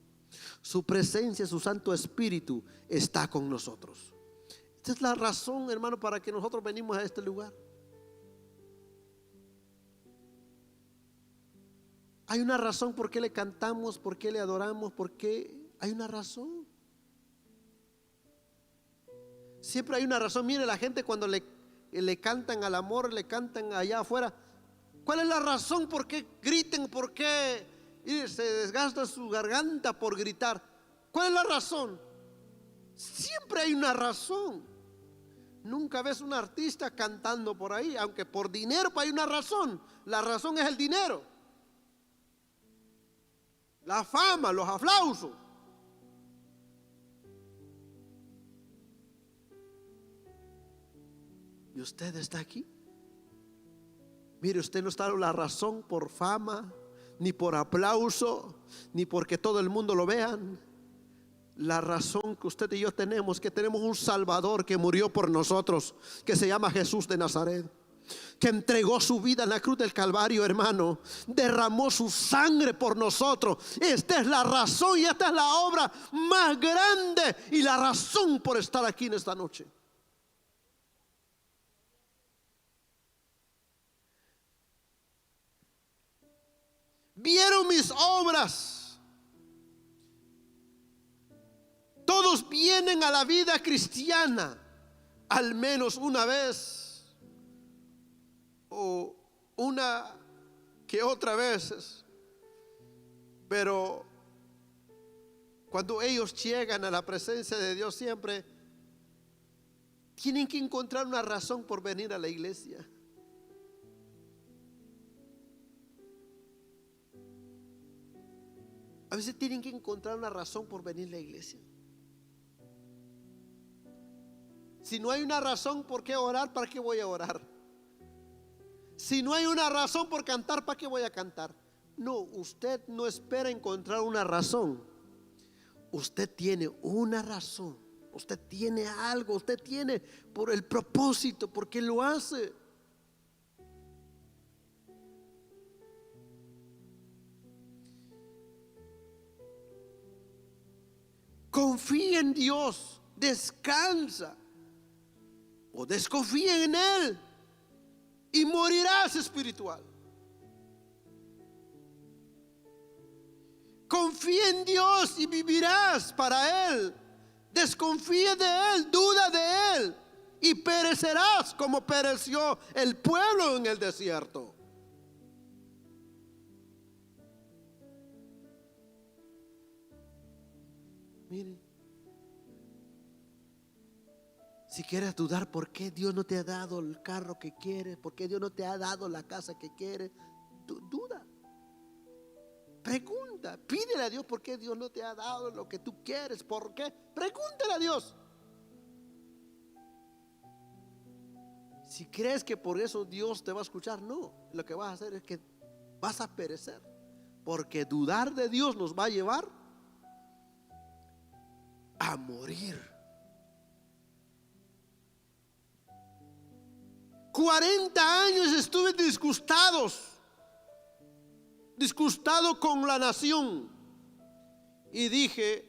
Su presencia, su Santo Espíritu está con nosotros. Esta es la razón, hermano, para que nosotros venimos a este lugar. Hay una razón por qué le cantamos, por qué le adoramos, por qué hay una razón. Siempre hay una razón. Mire, la gente cuando le cantan al amor, le cantan allá afuera. ¿Cuál es la razón por qué griten? ¿Por qué se desgasta su garganta por gritar? ¿Cuál es la razón? Siempre hay una razón. Nunca ves un artista cantando por ahí, aunque por dinero, pero hay una razón. La razón es el dinero. La fama, los aplausos. ¿Y usted está aquí? Mire, usted no está en la razón por fama, ni por aplauso, ni porque todo el mundo lo vean. La razón que usted y yo tenemos, que tenemos un Salvador que murió por nosotros, que se llama Jesús de Nazaret, que entregó su vida en la cruz del Calvario, hermano, derramó su sangre por nosotros. Esta es la razón y esta es la obra más grande y la razón por estar aquí en esta noche. Vieron mis obras. Todos vienen a la vida cristiana al menos una vez o una que otra vez, pero cuando ellos llegan a la presencia de Dios siempre tienen que encontrar una razón por venir a la iglesia. A veces tienen que encontrar una razón por venir a la iglesia. Si no hay una razón por qué orar, ¿para qué voy a orar? Si no hay una razón por cantar, ¿para qué voy a cantar? No, usted no espera encontrar una razón. Usted tiene una razón. Usted tiene algo. Usted tiene por el propósito, porque lo hace. Confía en Dios, descansa o desconfía en Él y morirás espiritual. Confía en Dios y vivirás para Él. Desconfía de Él, duda de Él y perecerás como pereció el pueblo en el desierto. Miren, si quieres dudar por qué Dios no te ha dado el carro que quieres, por qué Dios no te ha dado la casa que quieres, duda. Pregunta, pídele a Dios por qué Dios no te ha dado lo que tú quieres, por qué. Pregúntale a Dios. Si crees que por eso Dios te va a escuchar, no, lo que vas a hacer es que vas a perecer, porque dudar de Dios nos va a llevar a morir. 40 años estuve disgustado con la nación y dije: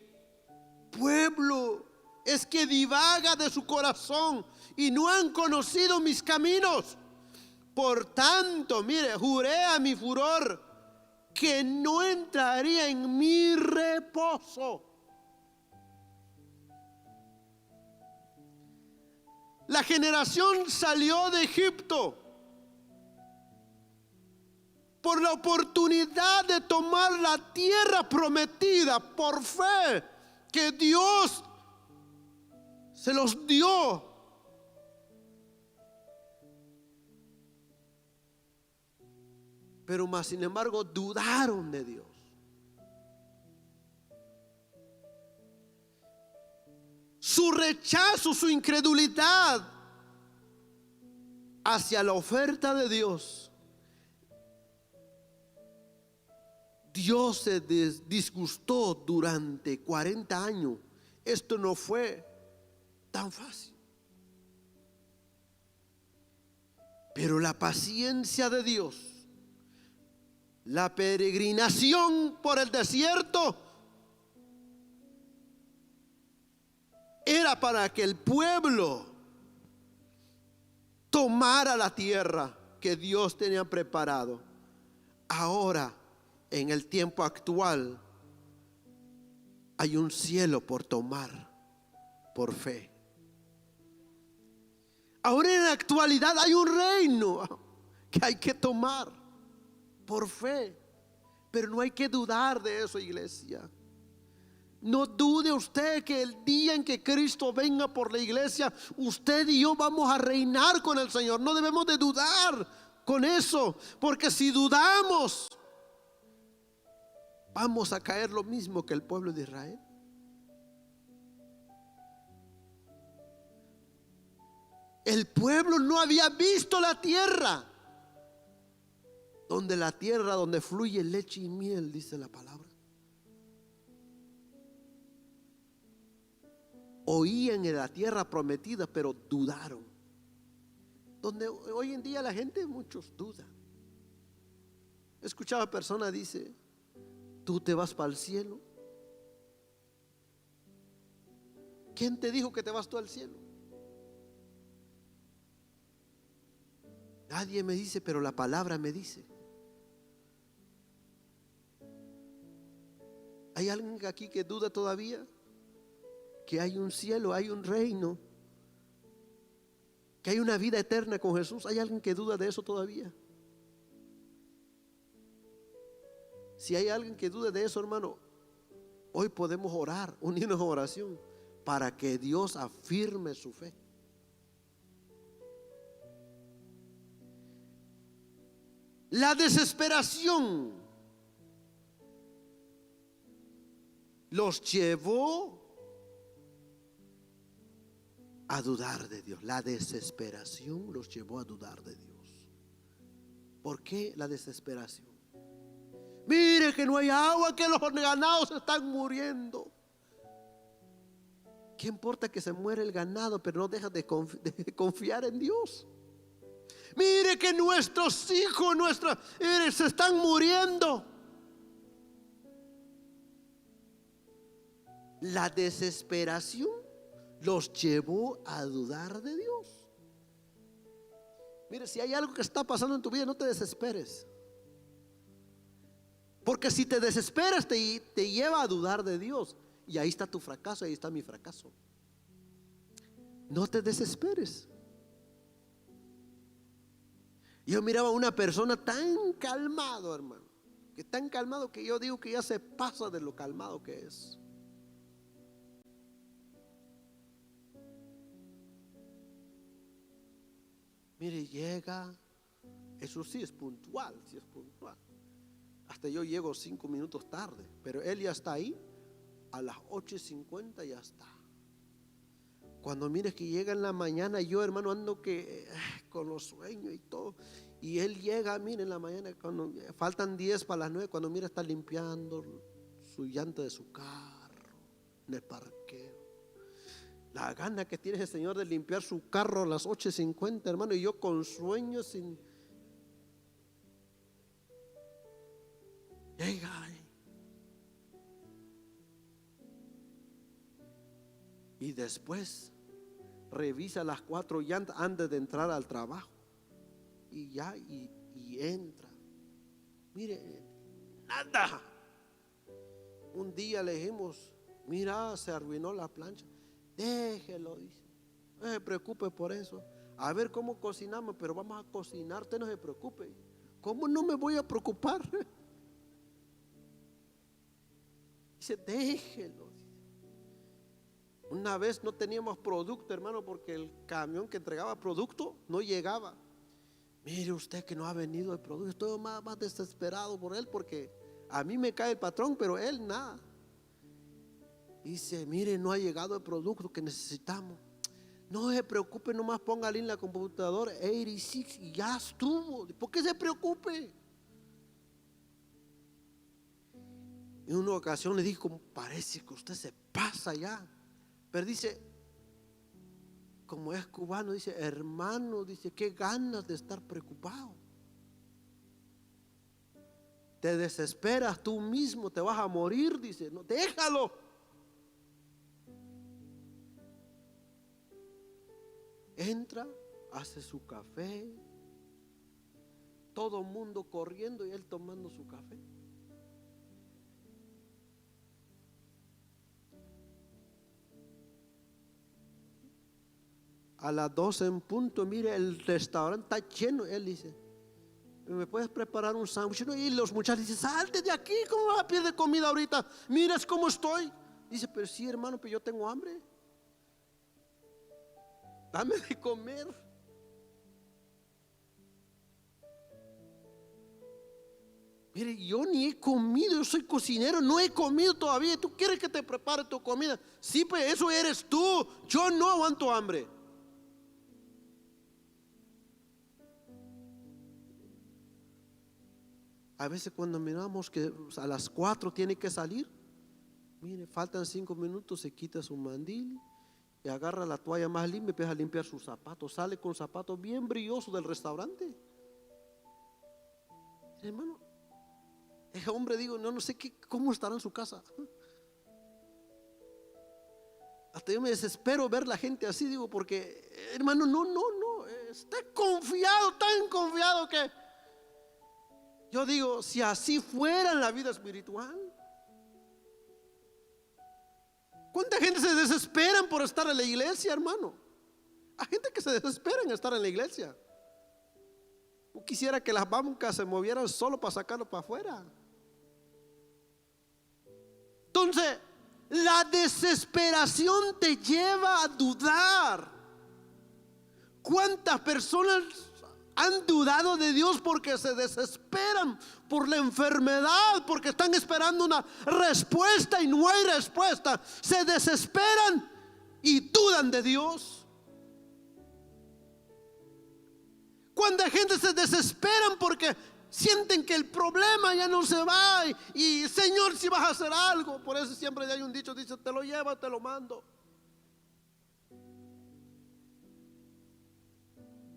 pueblo, es que divaga de su corazón y no han conocido mis caminos. Por tanto, mire, juré a mi furor que no entraría en mi reposo. La generación salió de Egipto por la oportunidad de tomar la tierra prometida por fe que Dios se los dio. Pero más sin embargo dudaron de Dios. Su rechazo, su incredulidad hacia la oferta de Dios, Dios se disgustó durante 40 años. Esto no fue tan fácil. Pero la paciencia de Dios, la peregrinación por el desierto, era para que el pueblo tomara la tierra que Dios tenía preparado. Ahora, en el tiempo actual, hay un cielo por tomar por fe. Ahora en la actualidad hay un reino que hay que tomar por fe. Pero no hay que dudar de eso, iglesia. No dude usted que el día en que Cristo venga por la iglesia, usted y yo vamos a reinar con el Señor. No debemos de dudar con eso, porque si dudamos, vamos a caer lo mismo que el pueblo de Israel. El pueblo no había visto la tierra. donde la tierra donde fluye leche y miel, dice la palabra. Oían en la tierra prometida, pero dudaron. Donde hoy en día la gente, muchos dudan. Escuchaba a personas, dice: ¿tú te vas para el cielo? ¿Quién te dijo que te vas tú al cielo? Nadie me dice, pero la palabra me dice. ¿Hay alguien aquí que duda todavía? Que hay un cielo, hay un reino, que hay una vida eterna con Jesús. ¿Hay alguien que duda de eso todavía? Si hay alguien que duda de eso, hermano, hoy podemos orar, unirnos a oración para que Dios afirme su fe. La desesperación los llevó a dudar de Dios. La desesperación los llevó a dudar de Dios. ¿Por qué la desesperación? Mire que no hay agua, que los ganados están muriendo. ¿Qué importa que se muere el ganado, pero no deja de confiar en Dios? Mire que nuestros hijos, se están muriendo. La desesperación los llevó a dudar de Dios. Mire, si hay algo que está pasando en tu vida, no te desesperes. Porque si te desesperas, te lleva a dudar de Dios. Y ahí está tu fracaso, ahí está mi fracaso. No te desesperes. Yo miraba a una persona tan calmado, hermano, que tan calmado que yo digo que ya se pasa de lo calmado que es. Mire, llega, eso sí es puntual, sí es puntual. Hasta yo llego 5 minutos tarde, pero él ya está ahí, a las 8:50 ya está. Cuando mires que llega en la mañana, yo, hermano, ando que con los sueños y todo, y él llega, mire, en la mañana, cuando faltan 10 para las 9, cuando mira está limpiando su llanta de su carro en el parqueo. La gana que tiene ese señor de limpiar su carro a las 8:50, hermano, y yo con sueños sin. Llega ahí. Y después revisa las 4 llantas antes de entrar al trabajo. Y ya, y entra. Mire, nada. Un día le dijimos: mira, se arruinó la plancha. Déjelo, dice. No se preocupe por eso. A ver cómo cocinamos, pero vamos a cocinar. Usted no se preocupe. ¿Cómo no me voy a preocupar? Dice, déjelo. Una vez no teníamos producto, hermano, porque el camión que entregaba producto no llegaba. Mire usted que no ha venido el producto. Estoy más desesperado por él, porque a mí me cae el patrón, pero él nada. Dice, mire, no ha llegado el producto que necesitamos. No se preocupe, nomás póngale en la computadora 86 y ya estuvo. ¿Por qué se preocupe? En una ocasión le dijo, parece que usted se pasa ya. Pero dice, como es cubano, dice, hermano, dice, qué ganas de estar preocupado. Te desesperas tú mismo, te vas a morir, dice, no, déjalo. Entra, hace su café, todo el mundo corriendo y él tomando su café. A las 12 en punto, mire, el restaurante está lleno. Él dice, ¿me puedes preparar un sándwich? Y los muchachos dicen, salte de aquí, ¿cómo vas a pedir comida ahorita? Miras cómo estoy. Dice, pero sí, hermano, pero yo tengo hambre. Dame de comer. Mire, yo ni he comido, yo soy cocinero, no he comido todavía. ¿Tú quieres que te prepare tu comida? Sí, pues eso eres tú. Yo no aguanto hambre. A veces cuando miramos que a las 4 tiene que salir, mire, faltan 5 minutos, se quita su mandil y agarra la toalla más limpia y empieza a limpiar sus zapatos. Sale con zapatos bien brillosos del restaurante. Hermano, ese hombre, digo, no sé cómo estará en su casa. Hasta yo me desespero ver la gente así, digo, porque hermano, no, está confiado, tan confiado que yo digo, si así fuera en la vida espiritual, ¿cuánta gente se desespera por estar en la iglesia, hermano? Hay gente que se desespera en estar en la iglesia. Yo quisiera que las bancas se movieran solo para sacarlo para afuera. Entonces, la desesperación te lleva a dudar. ¿Cuántas personas han dudado de Dios porque se desesperan por la enfermedad, porque están esperando una respuesta y no hay respuesta? Se desesperan y dudan de Dios. ¿Cuánta gente se desesperan porque sienten que el problema ya no se va y Señor, si vas a hacer algo? Por eso siempre hay un dicho, dice, te lo llevo, te lo mando.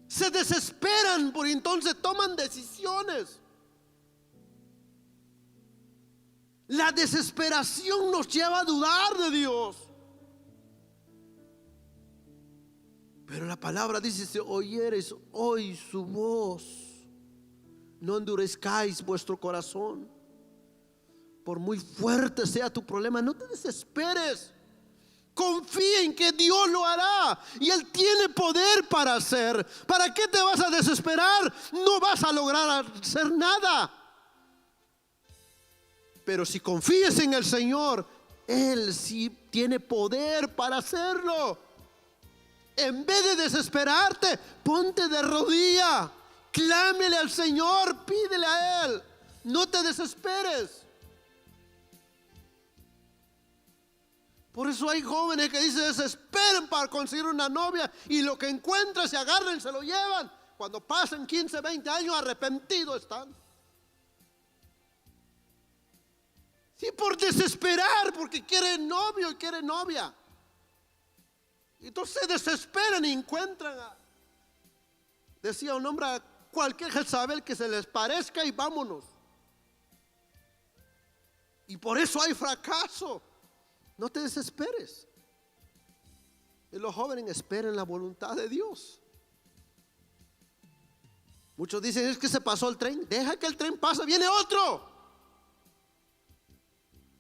Se desesperan, por entonces toman decisiones. La desesperación nos lleva a dudar de Dios. Pero la palabra dice, si oyeres hoy su voz, no endurezcáis vuestro corazón. Por muy fuerte sea tu problema, no te desesperes. Confía en que Dios lo hará y Él tiene poder para hacer. ¿Para qué te vas a desesperar? No vas a lograr hacer nada. Pero si confías en el Señor, Él sí tiene poder para hacerlo. En vez de desesperarte, ponte de rodilla, clámele al Señor, pídele a Él. No te desesperes. Por eso hay jóvenes que dicen, desesperen para conseguir una novia y lo que encuentran se agarran y se lo llevan. Cuando pasan 15, 20 años, arrepentidos están. Sí, por desesperar, porque quieren novio y quieren novia. Entonces se desesperan y encuentran decía un hombre, a cualquier Jezabel que se les parezca y vámonos. Y por eso hay fracaso. No te desesperes. Y los jóvenes esperen la voluntad de Dios. Muchos dicen, es que se pasó el tren. Deja que el tren pase, viene otro.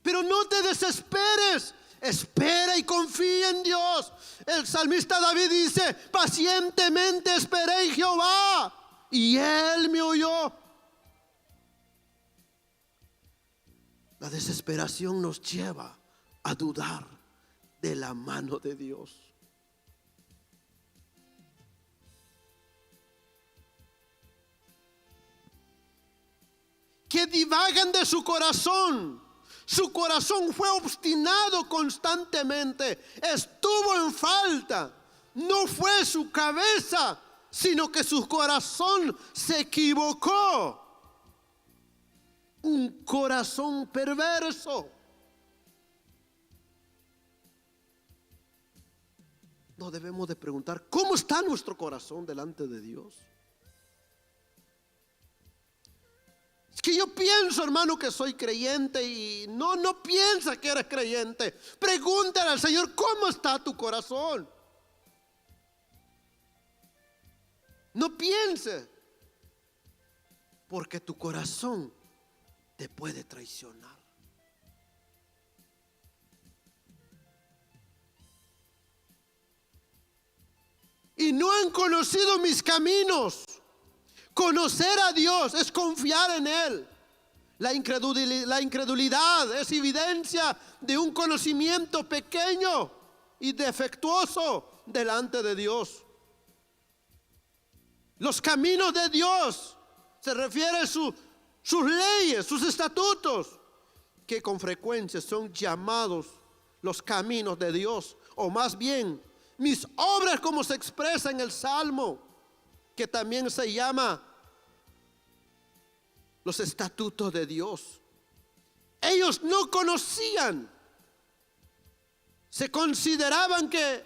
Pero no te desesperes. Espera y confía en Dios. El salmista David dice, pacientemente esperé en Jehová y Él me oyó. La desesperación nos lleva a dudar de la mano de Dios. Que divagan de su corazón. Su corazón fue obstinado constantemente. Estuvo en falta. No fue su cabeza, sino que su corazón se equivocó. Un corazón perverso. No debemos de preguntar, ¿cómo está nuestro corazón delante de Dios? Es que yo pienso, hermano, que soy creyente y no piensa que eres creyente. Pregúntale al Señor, ¿cómo está tu corazón? No piense, porque tu corazón te puede traicionar. Y no han conocido mis caminos. Conocer a Dios es confiar en Él. La incredulidad es evidencia de un conocimiento pequeño y defectuoso delante de Dios. Los caminos de Dios se refiere a sus leyes, sus estatutos, que con frecuencia son llamados los caminos de Dios, o más bien mis obras, como se expresa en el Salmo, que también se llama los estatutos de Dios. Ellos no conocían, se consideraban que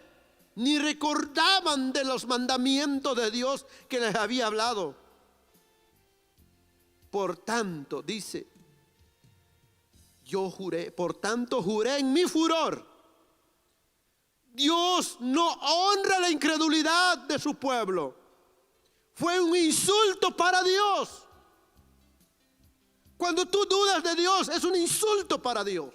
ni recordaban de los mandamientos de Dios que les había hablado. Por tanto, dice, yo juré, por tanto juré en mi furor. Dios no honra la incredulidad de su pueblo. Fue un insulto para Dios. Cuando tú dudas de Dios, es un insulto para Dios.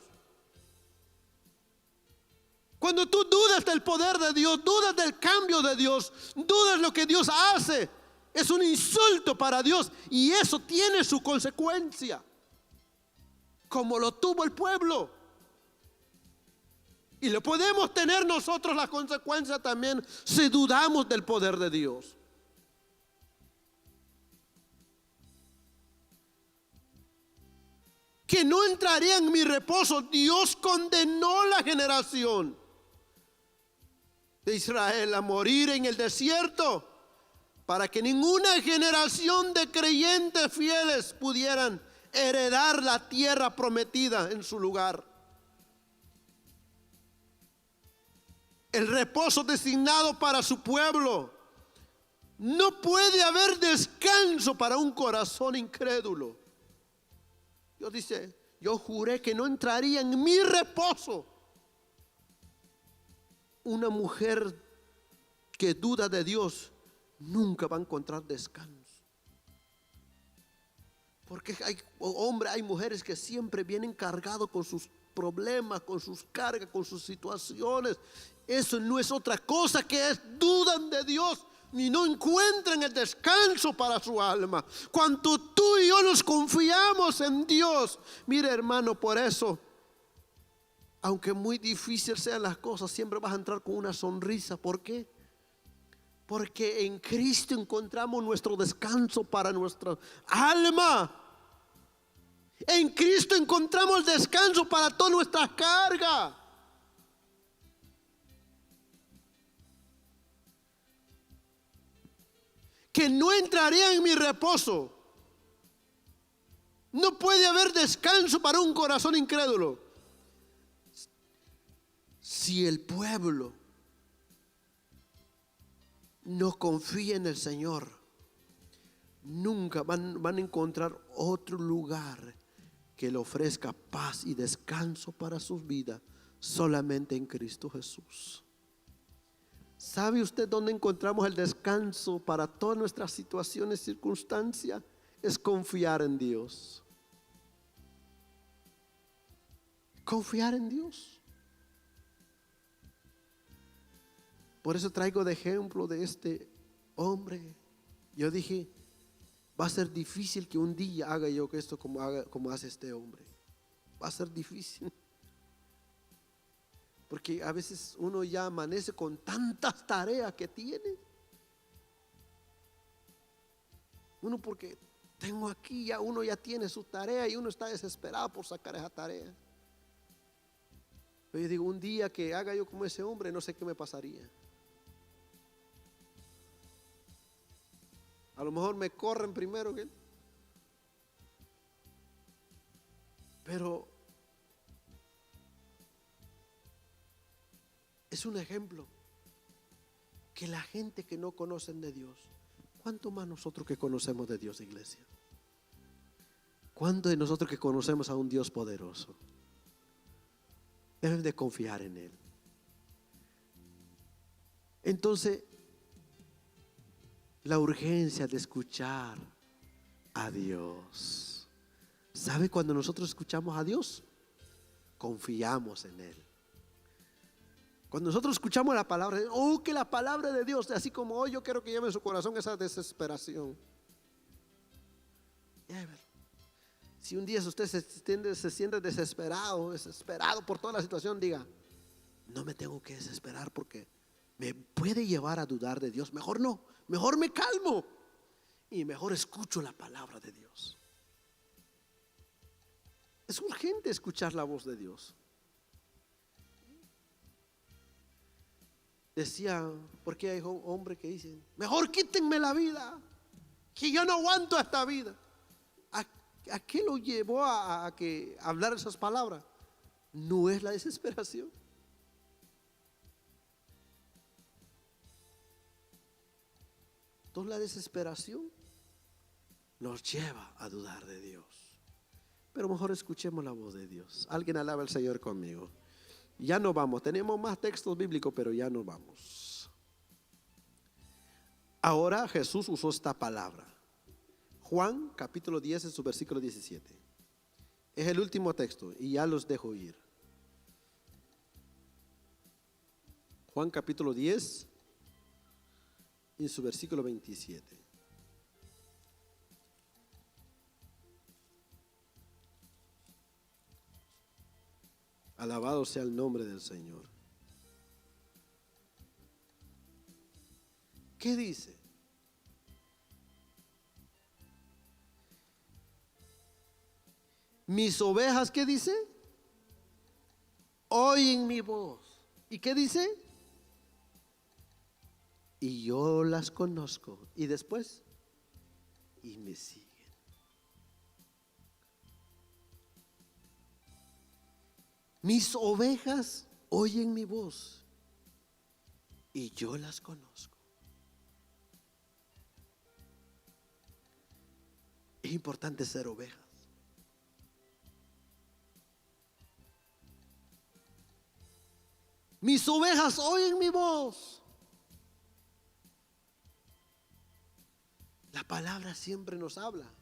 Cuando tú dudas del poder de Dios, dudas del cambio de Dios, dudas lo que Dios hace, es un insulto para Dios. Y eso tiene su consecuencia, como lo tuvo el pueblo. Y lo podemos tener nosotros la consecuencia también si dudamos del poder de Dios. Que no entraría en mi reposo. Dios condenó la generación de Israel a morir en el desierto para que ninguna generación de creyentes fieles pudieran heredar la tierra prometida en su lugar. El reposo designado para su pueblo. No puede haber descanso para un corazón incrédulo. Dios dice, yo juré que no entraría en mi reposo. Una mujer que duda de Dios nunca va a encontrar descanso. Porque hay mujeres que siempre vienen cargados con sus problemas, con sus cargas, con sus situaciones. Eso no es otra cosa que dudan de Dios y no encuentran el descanso para su alma. Cuando tú y yo nos confiamos en Dios, mire hermano, por eso, aunque muy difícil sean las cosas, siempre vas a entrar con una sonrisa. ¿Por qué? Porque en Cristo encontramos nuestro descanso para nuestra alma. En Cristo encontramos descanso para toda nuestra carga. Que no entraría en mi reposo. No puede haber descanso para un corazón incrédulo. Si el pueblo no confía en el Señor, nunca van a encontrar otro lugar que le ofrezca paz y descanso para sus vidas, solamente en Cristo Jesús. ¿Sabe usted dónde encontramos el descanso para todas nuestras situaciones y circunstancias? Es confiar en Dios. Confiar en Dios. Por eso traigo de ejemplo de este hombre. Yo dije, va a ser difícil que un día haga yo esto como hace este hombre. Va a ser difícil. Porque a veces uno ya amanece con tantas tareas que tiene. Uno porque tengo aquí, ya uno ya tiene su tarea y uno está desesperado por sacar esa tarea. Pero yo digo, un día que haga yo como ese hombre, no sé qué me pasaría. A lo mejor me corren primero que él. Pero es un ejemplo que la gente que no conocen de Dios, ¿cuánto más nosotros que conocemos de Dios, iglesia? ¿Cuánto de nosotros que conocemos a un Dios poderoso? Deben de confiar en Él. Entonces, la urgencia de escuchar a Dios. ¿Sabe cuando nosotros escuchamos a Dios? Confiamos en Él. Cuando nosotros escuchamos la palabra, que la palabra de Dios, así como hoy yo quiero que lleve en su corazón esa desesperación. Si un día usted se siente desesperado por toda la situación, diga, no me tengo que desesperar porque me puede llevar a dudar de Dios. Mejor no, mejor me calmo y mejor escucho la palabra de Dios. Es urgente escuchar la voz de Dios. Decía, porque hay hombres que dicen, mejor quítenme la vida, que yo no aguanto esta vida. ¿A qué lo llevó a que hablar esas palabras? No es la desesperación. Entonces la desesperación nos lleva a dudar de Dios. Pero mejor escuchemos la voz de Dios. Alguien alaba al Señor conmigo. Ya no vamos, tenemos más textos bíblicos, pero ya no vamos. Ahora Jesús usó esta palabra. Juan capítulo 10 en su versículo 17. Es el último texto y ya los dejo ir. Juan capítulo 10 en su versículo 27. Alabado sea el nombre del Señor. ¿Qué dice? Mis ovejas, ¿qué dice? Oyen mi voz. ¿Y qué dice? Y yo las conozco. Y después, y me siguen. Mis ovejas oyen mi voz y yo las conozco. Es importante ser ovejas. Mis ovejas oyen mi voz. La palabra siempre nos habla.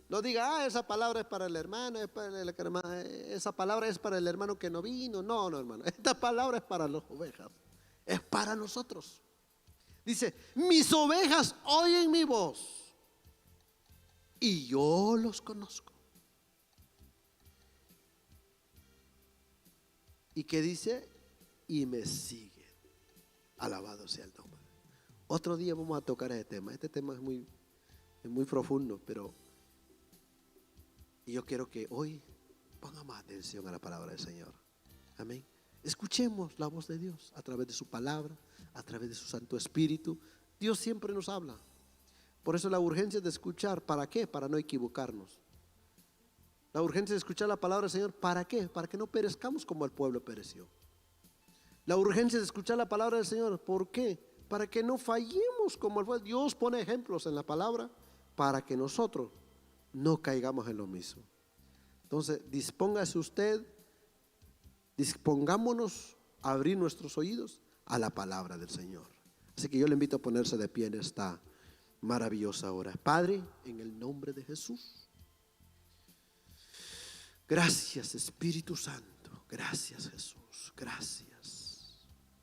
No diga, esa palabra es para el hermano, esa palabra es para el hermano que no vino. No, no, hermano. Esta palabra es para las ovejas. Es para nosotros. Dice, mis ovejas oyen mi voz y yo los conozco. ¿Y qué dice? Y me siguen. Alabado sea el nombre. Otro día vamos a tocar este tema. Este tema es muy profundo, pero yo quiero que hoy pongamos atención a la palabra del Señor. Amén. Escuchemos la voz de Dios a través de su palabra, a través de su Santo Espíritu. Dios siempre nos habla. Por eso la urgencia de escuchar. ¿Para qué? Para no equivocarnos. La urgencia de escuchar la palabra del Señor. ¿Para qué? Para que no perezcamos como el pueblo pereció. La urgencia de escuchar la palabra del Señor. ¿Por qué? Para que no fallemos como el pueblo. Dios pone ejemplos en la palabra para que nosotros no caigamos en lo mismo. Entonces, dispóngase usted, dispongámonos a abrir nuestros oídos a la palabra del Señor. Así que yo le invito a ponerse de pie en esta maravillosa hora. Padre, en el nombre de Jesús. Gracias, Espíritu Santo. Gracias, Jesús. Gracias.